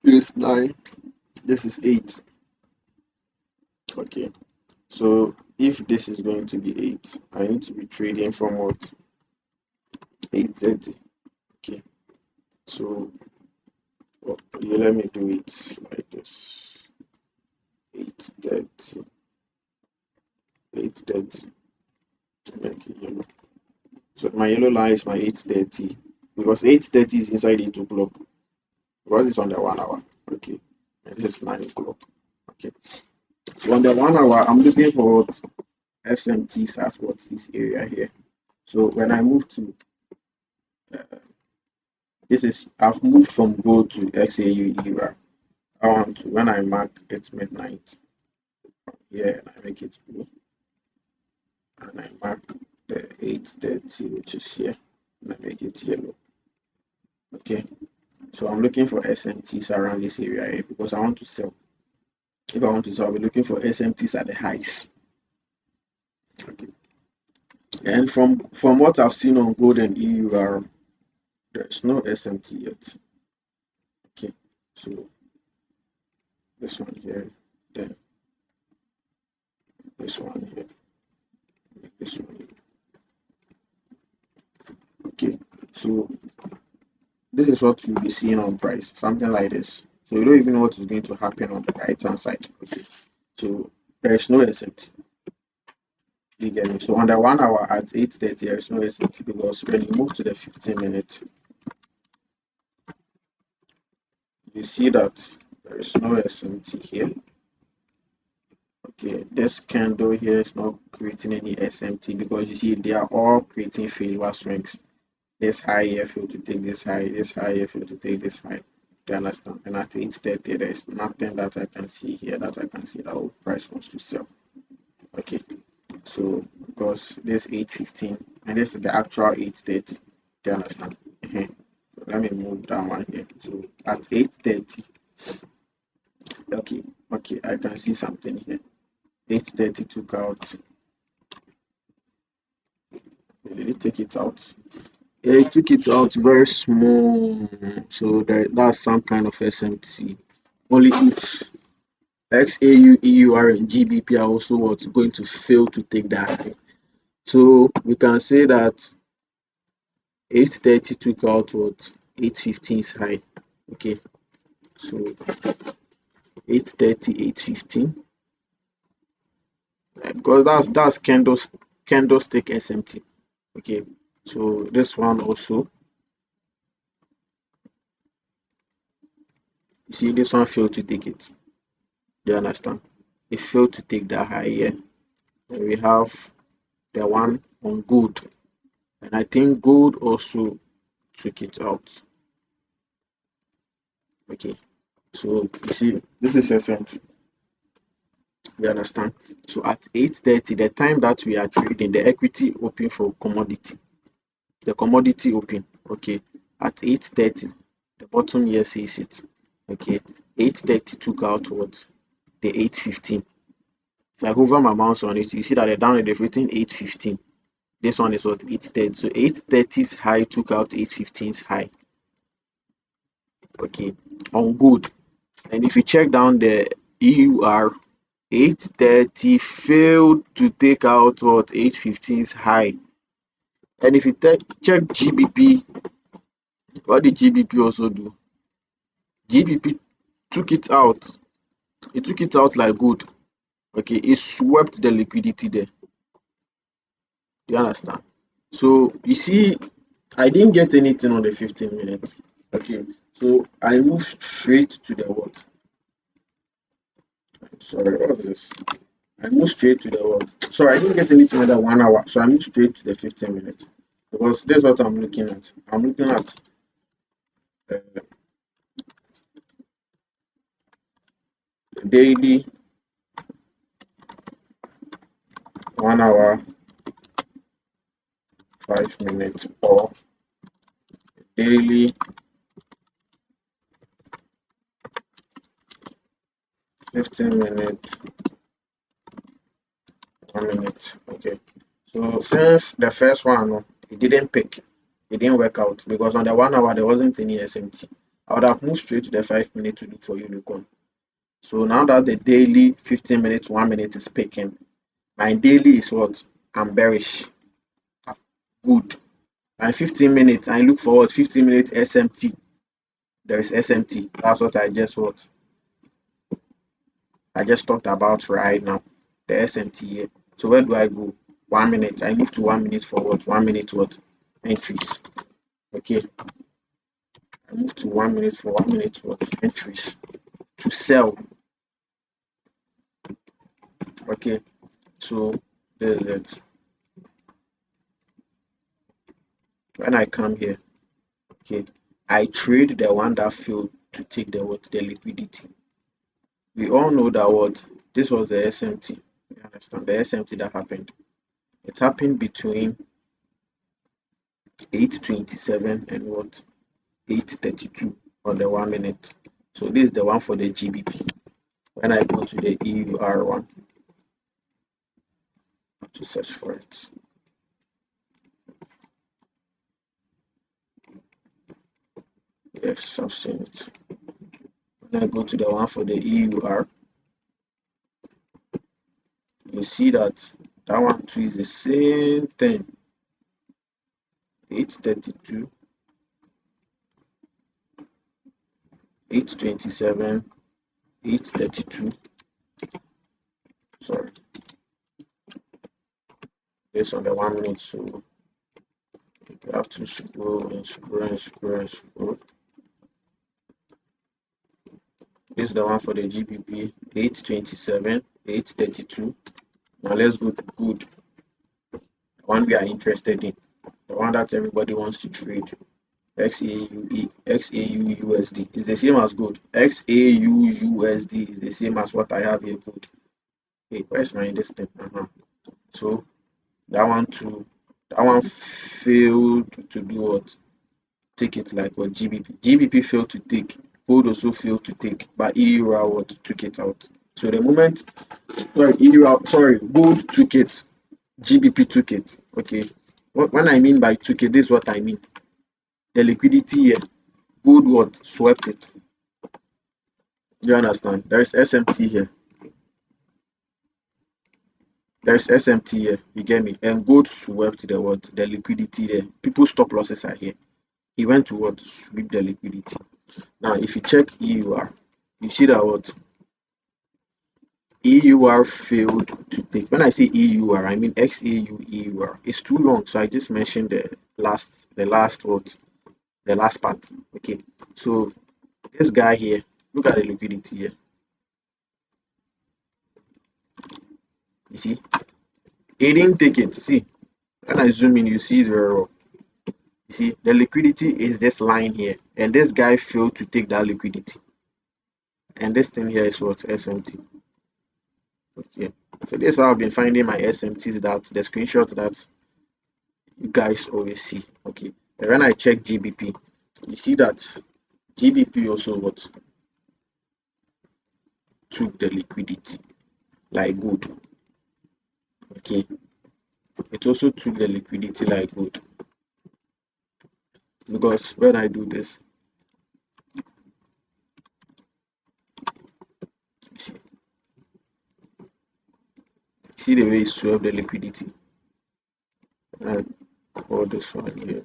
S1: this 9, this is 8. Okay, so if this is going to be 8, I need to be trading from what 8:30. Okay, so yeah, let me do it like this. 8:30, 8:30. Make it yellow. So my yellow line is my 8:30 because 8:30 is inside 8 o'clock because it's on the 1 hour. Okay, and this is 9 o'clock. Okay, so on the 1 hour, I'm looking for what SMTs as what this area here. So when I move to this is I've moved from gold to XAU era. I want to when I mark it midnight here and I make it blue and I mark the 830 which is here and I make it yellow. Okay, so I'm looking for SMTs around this area here because I want to sell. If I want to sell, I'll be looking for SMTs at the highs. Okay. And from what I've seen on gold and EUR, there's no SMT yet. Okay, so this one here, then this one here, this one here. Okay, so this is what you'll be seeing on price, something like this. So you don't even know what is going to happen on the right hand side. Okay, so there is no SMT. You get me? So on the 1 hour at 8:30, there is no SMT because when you move to the 15-minute, you see that there is no SMT here. Okay, this candle here is not creating any SMT because you see they are all creating failure swings. This high here failed to take this high, this high here failed to take this high. Do you understand? And at 8:30, there is nothing that I can see here that I can see that our price wants to sell. Okay, so because this 8:15 and this is the actual 8:30. Do you understand? So let me move that one here. So at 8:30, okay, I can see something here. 8:30 took out. Did it take it out? Yeah, it took it out very small. So that's some kind of SMT. Only if XAU, EUR, and GBP are also what's going to fail to take that high. So we can say that 8:30 took out what 8:15's high. Okay, so 8:30, 8:15. Because that's candlestick SMT. Okay, so this one also, you see this one failed to take it. Do you understand? It failed to take that high here. And we have the one on gold, and I think gold also took it out. Okay, so you see this is SMT. You understand? So at 8:30, the time that we are trading, the equity open for commodity, the commodity open. Okay, at 8:30, the bottom here says it. Okay, 8:30 took out what the 8:15. If I hover my mouse on it, you see that the down is written 8:15. This one is what 8:30. So 8:30's high took out 8:15's high. Okay, on good. And if you check down the EUR, 8:30 failed to take out what 8:15's high. And if you check GBP, what did GBP also do? GBP took it out. It took it out like good. Okay, it swept the liquidity there. Do you understand? So you see, I didn't get anything on the 15 minutes. Okay, so I moved straight to the what? Sorry, what's this? I moved straight to the what? Sorry, I didn't get anything on the 1 hour, so I moved straight to the 15 minutes because this is what I'm looking at. I'm looking at the daily, 1 hour, 5 minutes, or daily 15 minutes, 1 minute. Okay, so since the first one, it didn't pick, it didn't work out because on the 1 hour there wasn't any SMT. I would have moved straight to the 5 minute to look for unicorn. So now that the daily 15 minutes, 1 minute is picking, my daily is what? I'm bearish. Good. And 15 minutes, I look for what? 15 minutes SMT. There is SMT. That's what I just talked about right now. The SMT here. So where do I go? 1 minute. I move to 1 minute for what? 1 minute what? Entries. Okay. I move to 1 minute for 1 minute what? Entries. To sell. Okay. So This is it. When I come here, okay, I trade the one that failed to take the what? The liquidity. We all know that what? This was the SMT. You understand? The SMT that happened. It happened between 8:27 and what? 8:32 on the 1 minute. So this is the one for the GBP. When I go to the EUR one to search for it. Yes, I've seen it. When I go to the one for the EUR, you see that that one too is the same thing. 8:32, 8:27, 8:32. Sorry, based on the 1 minute. So you have to scroll and scroll and scroll and scroll. This is the one for the GBP, 8:27, 8:32. Now let's go to good, the one we are interested in, the one that everybody wants to trade. XAUUSD is the same as gold. XAUUSD is the same as what I have here, gold. Hey, where's my this thing? So that one too, that one failed to do what? Take it like what? GBP. GBP failed to take. Gold also failed to take, but EUR what took it out. So the moment, gold took it, GBP took it. Okay. When I mean by took it, this is what I mean. The liquidity here, gold what swept it. You understand? There's SMT here. There's SMT here. You get me? And gold swept the what? The liquidity there. People's stop losses are here. He went to what? Sweep the liquidity. Now, if you check EUR, you see that what? EUR failed to take. When I say EUR, I mean XAUEUR. It's too long, so I just mentioned the last what? The last part. Okay. So this guy here, look at the liquidity here. You see? He didn't take it. See? When I zoom in, you see it's very raw. You see, the liquidity is this line here, and this guy failed to take that liquidity. And this thing here is what? SMT. Okay. So this is how I've been finding my SMTs, that the screenshot that you guys always see. Okay. And when I check GBP, you see that GBP also what? Took the liquidity like good. Okay. It also took the liquidity like good. Because when I do this, see the way it swept the liquidity. I call this one here.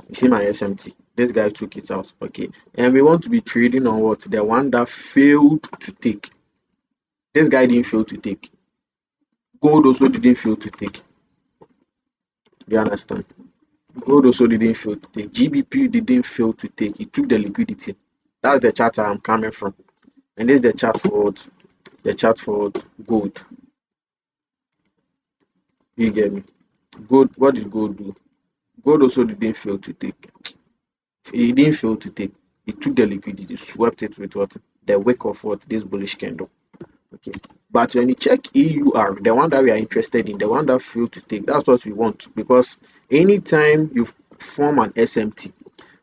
S1: You see my SMT. This guy took it out. Okay. And we want to be trading on what? The one that failed to take. This guy didn't fail to take. Gold also didn't fail to take. You understand? Gold also didn't fail to take. GBP didn't fail to take. It took the liquidity. That's the chart I'm coming from. And this is the chart for what? The chart for what? Gold. You get me? Gold, what did gold do? Gold also didn't fail to take. He didn't fail to take. He took the liquidity, swept it with what? The wick of what? This bullish candle. Okay. But when you check EUR, the one that we are interested in, the one that failed to take, that's what we want. Because anytime you form an SMT,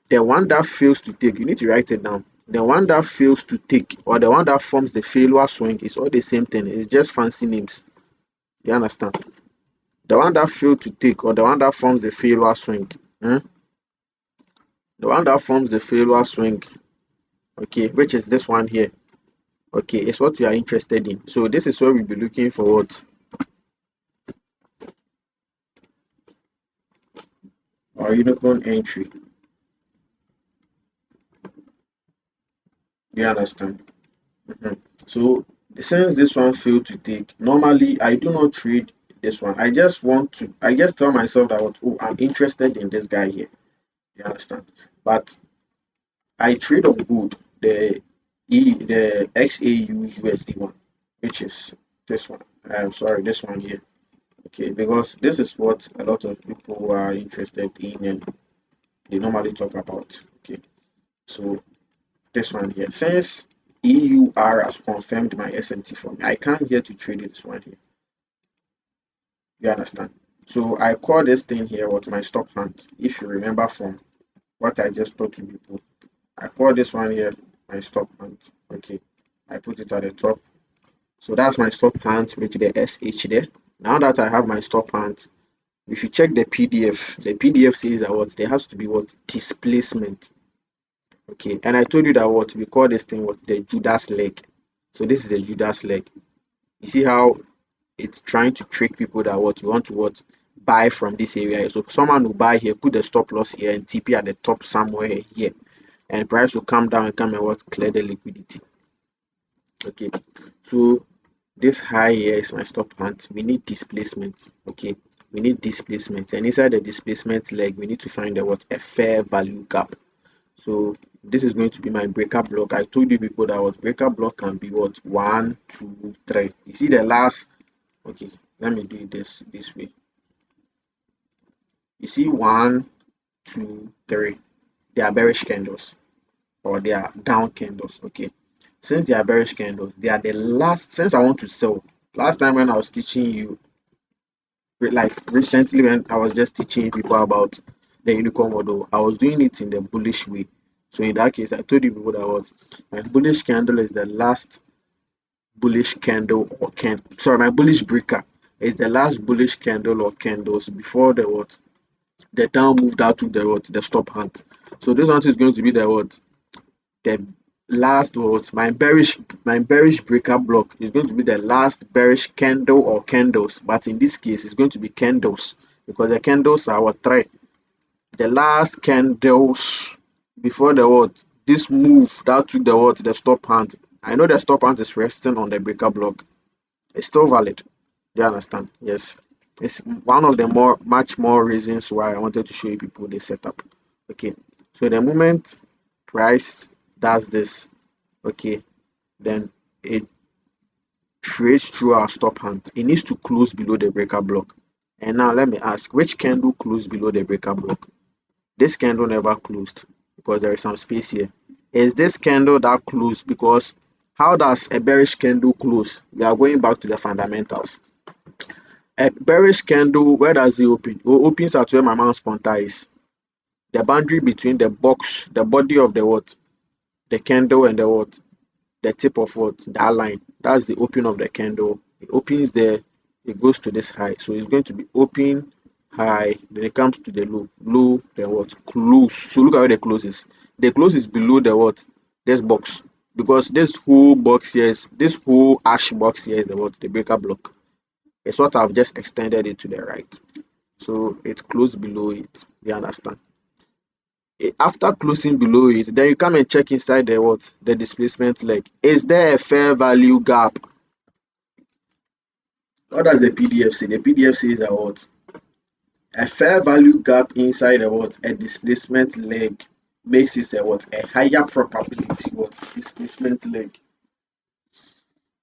S1: the one that fails to take, you need to write it down. The one that fails to take, or the one that forms the failure swing, is all the same thing. It's just fancy names. You understand? The one that failed to take, or the one that forms the failure swing, the one that forms the failure swing, okay, which is this one here, okay, is what you are interested in. So this is where we'll be looking for what? Our unicorn entry. Do you understand? So since this one failed to take, normally I do not trade this one. I just tell myself that what, oh, I'm interested in this guy here. You understand? But I trade on gold, the XAU USD one, which is this one. I'm sorry, this one here. Okay, because this is what a lot of people are interested in and they normally talk about. Okay, so this one here. Since EUR has confirmed my SMT for me, I come here to trade this one here. You understand? So I call this thing here what my stop hand. If you remember from what I just told to people, I call this one here my stop hand. Okay, I put it at the top. So that's my stop hand with the SH there. Now that I have my stop hand, if you check the PDF says that what there has to be what displacement. Okay, and I told you that what we call this thing what the Judas leg. So this is the Judas leg. You see how it's trying to trick people that what you want to what buy from this area. So someone will buy here, put the stop loss here and TP at the top somewhere here, and price will come down and come and what clear the liquidity. Okay, so this high here is my stop hand. We need displacement. Okay, we need displacement, and inside the displacement leg, we need to find a what a fair value gap. So this is going to be my breaker block. I told you before that what breaker block can be what 1, 2, 3. You see the last. Okay, let me do this way. You see 1, 2, 3. They are bearish candles or they are down candles. Okay, since they are bearish candles, they are the last. Since I want to sell, last time when I was teaching you, like recently when I was just teaching people about the unicorn model, I was doing it in the bullish way. So in that case, I told you people that was my bullish candle is the last bullish candle or sorry, my bullish breaker is the last bullish candle or candles before the what the down moved out to the what the stop hand. So this one is going to be the what the last what my bearish breaker block is going to be the last bearish candle or candles, but in this case it's going to be candles because the candles are what three. The last candles before the what this move that took the what the stop hand. I know the stop hand is resting on the breaker block. It's still valid. Do you understand? Yes. It's one of the much more reasons why I wanted to show you people the setup. Okay. So the moment price does this, okay, then it trades through our stop hand. It needs to close below the breaker block. And now let me ask, which candle closed below the breaker block? This candle never closed because there is some space here. Is this candle that closed? Because how does a bearish candle close? We are going back to the fundamentals. A bearish candle, where does it open? It opens at where my mouse pointer is. The boundary between the box, the body of the what? The candle and the what? The tip of what? That line. That's the open of the candle. It opens there, it goes to this high. So it's going to be open, high, then it comes to the low. Low, then what? Close. So look at where the close is. The close is below the what? This box. Because this whole box here is this whole ash box here is the what? The breaker block. It's what I've just extended it to the right. So it closed below it. You understand? After closing below it, then you come and check inside the what? The displacement leg. Is there a fair value gap? What does the PDF say? The PDF says that what? A fair value gap inside the what? A displacement leg makes it a what? A higher probability what? Displacement leg.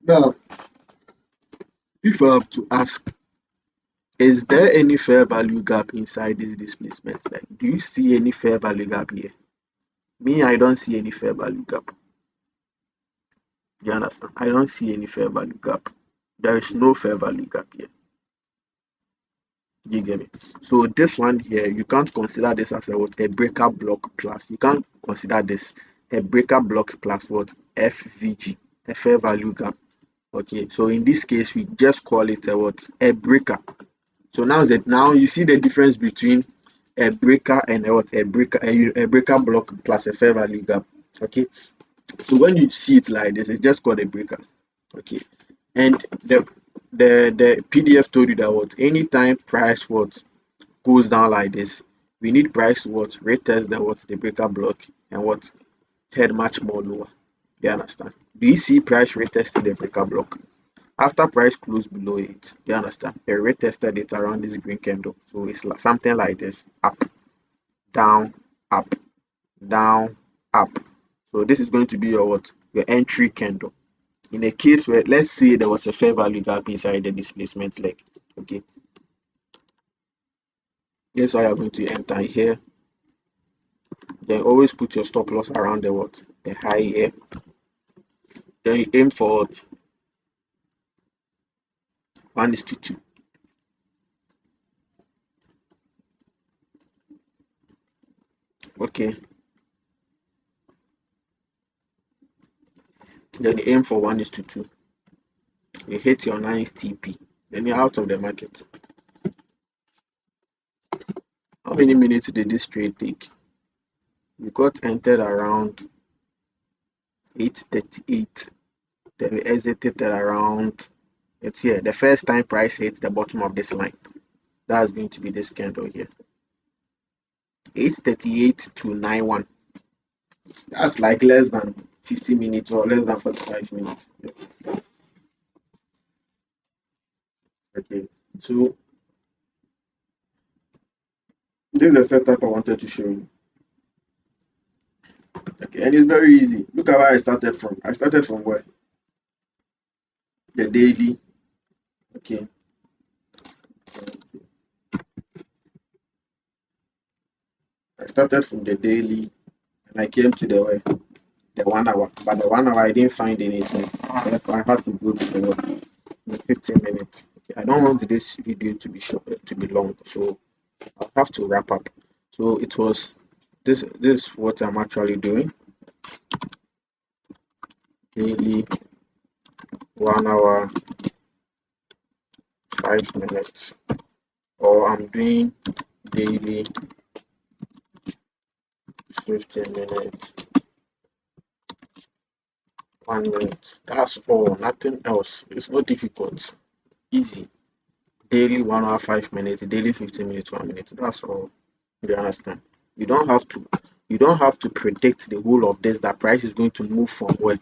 S1: Now, if I have to ask, is there any fair value gap inside this displacement leg? Do you see any fair value gap here? Me, I don't see any fair value gap. You understand? I don't see any fair value gap. There is no fair value gap here. You get me? So this one here, you can't consider this as a what? A breaker block plus. You can't consider this a breaker block plus what? FVG, a fair value gap. Okay, so in this case, we just call it a what? A breaker. So now you see the difference between a breaker and a what? A breaker block plus a fair value gap. Okay, so when you see it like this, it's just called a breaker. Okay, and the PDF told you that what anytime price what goes down like this, we need price to what retest the breaker block and what head much more lower. You understand? Do you see price retesting the breaker block? After price closed below it, you understand? It retested it around this green candle. So it's like something like this: up, down, up, down, up. So this is going to be your what? Your entry candle. In a case where, let's say there was a fair value gap inside the displacement leg, okay, that's why you're going to enter here. Then always put your stop loss around the what? The high here. Then you aim for what? 1:2. Okay. Then you aim for 1:2. You hit your nice TP. Then you're out of the market. How many minutes did this trade take? We got entered around 8:38. Then we exited at around, it's here. The first time price hit the bottom of this line. That's going to be this candle here. 8:38 to 91. That's like less than 50 minutes or less than 45 minutes. Okay. So this is the setup I wanted to show you. Okay, and it's very easy. Look at where I started from. I started from where? The daily. Okay. I started from the daily and I came to the 1 hour. But the 1 hour I didn't find anything. Therefore I had to go to the 15 minutes. Okay. I don't want this video to be short, to be long, so I'll have to wrap up. So it was this is what I'm actually doing. Daily 1 hour 5 minutes, or I'm doing daily 15 minutes 1 minute. That's all, nothing else. It's not difficult, easy. Daily 1 hour 5 minutes, daily 15 minutes 1 minute. That's all. You understand? You don't have to predict the whole of this, that price is going to move from where.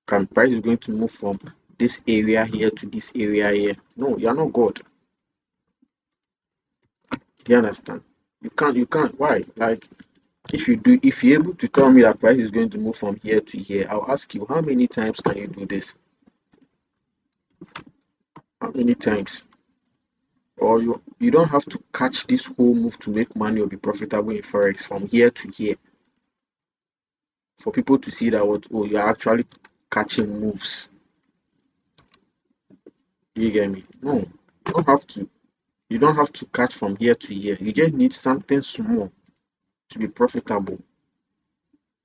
S1: Price is going to move from this area here to this area here. No, you're not God. Do you understand? You can't. Why? Like, if you're able to tell me that price is going to move from here to here, I'll ask you, how many times can you do this? How many times? Or you don't have to catch this whole move to make money or be profitable in forex from here to here for people to see that what, oh, you're actually catching moves. You get me? No, you don't have to catch from here to here. You just need something small to be profitable. Do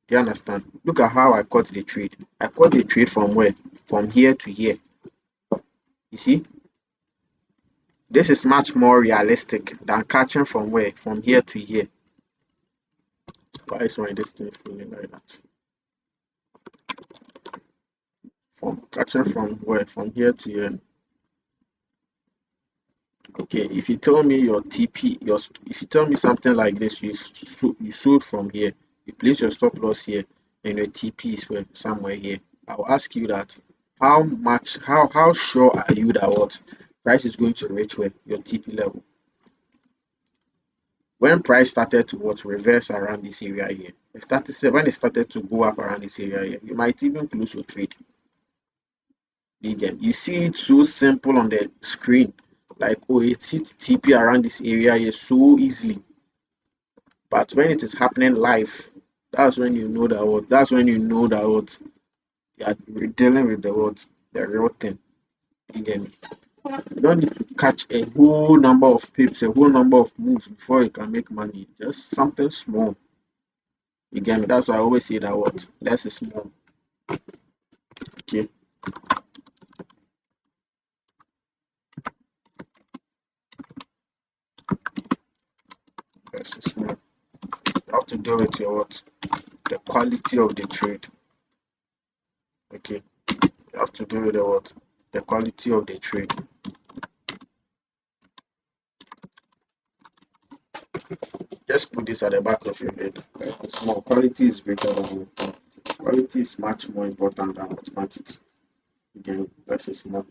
S1: you understand? Look at how I caught the trade. I caught the trade from where? From here to here. You see? This is much more realistic than catching from where? From here to here. Why is my this thing feeling like that? From catching from where? From here to here. Okay, if you tell me your TP, if you tell me something like this, you sold from here, you place your stop loss here, and your TP is where, somewhere here. I'll ask you that how sure are you that what price is going to reach where your TP level? When price started to what reverse around this area here, when it started to go up around this area here, you might even close your trade. You see it so simple on the screen, like, oh, it hit TP around this area here so easily. But when it is happening live, that's when you know that what you're dealing with the real thing. You get me? You don't need to catch a whole number of pips, a whole number of moves before you can make money. Just something small. You get me? That's why I always say that what less is more. Okay. Less is more. You have to deal with your what? The quality of the trade. Okay. You have to do with the what? The quality of the trade. Just put this at the back of your head. Small quality is greater than quantity. Quality is much more important than quantity. Again, that's small.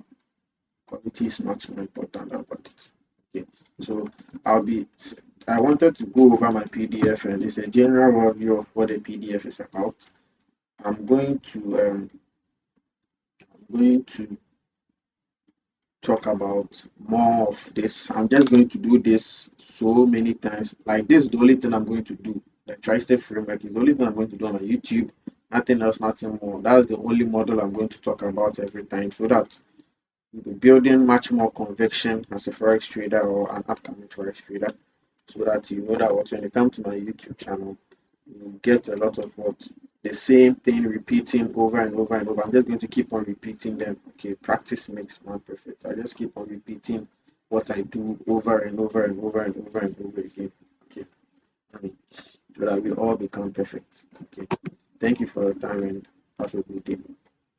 S1: Quality is much more important than quantity. Okay. So I wanted to go over my PDF, and it's a general overview of what the PDF is about. I'm going to I'm going to talk about more of this. I'm just going to do this so many times. Like this is the only thing I'm going to do. The TriStep framework is the only thing I'm going to do on my YouTube. Nothing else, nothing more. That's the only model I'm going to talk about every time so that you'll be building much more conviction as a forex trader or an upcoming forex trader so that you know that what when you come to my YouTube channel, you get a lot of what the same thing repeating over and over and over. I'm just going to keep on repeating them. Okay, practice makes man perfect. I just keep on repeating what I do over and over and over and over and over again. Okay, and so that we all become perfect. Okay, thank you for your time and have a good day.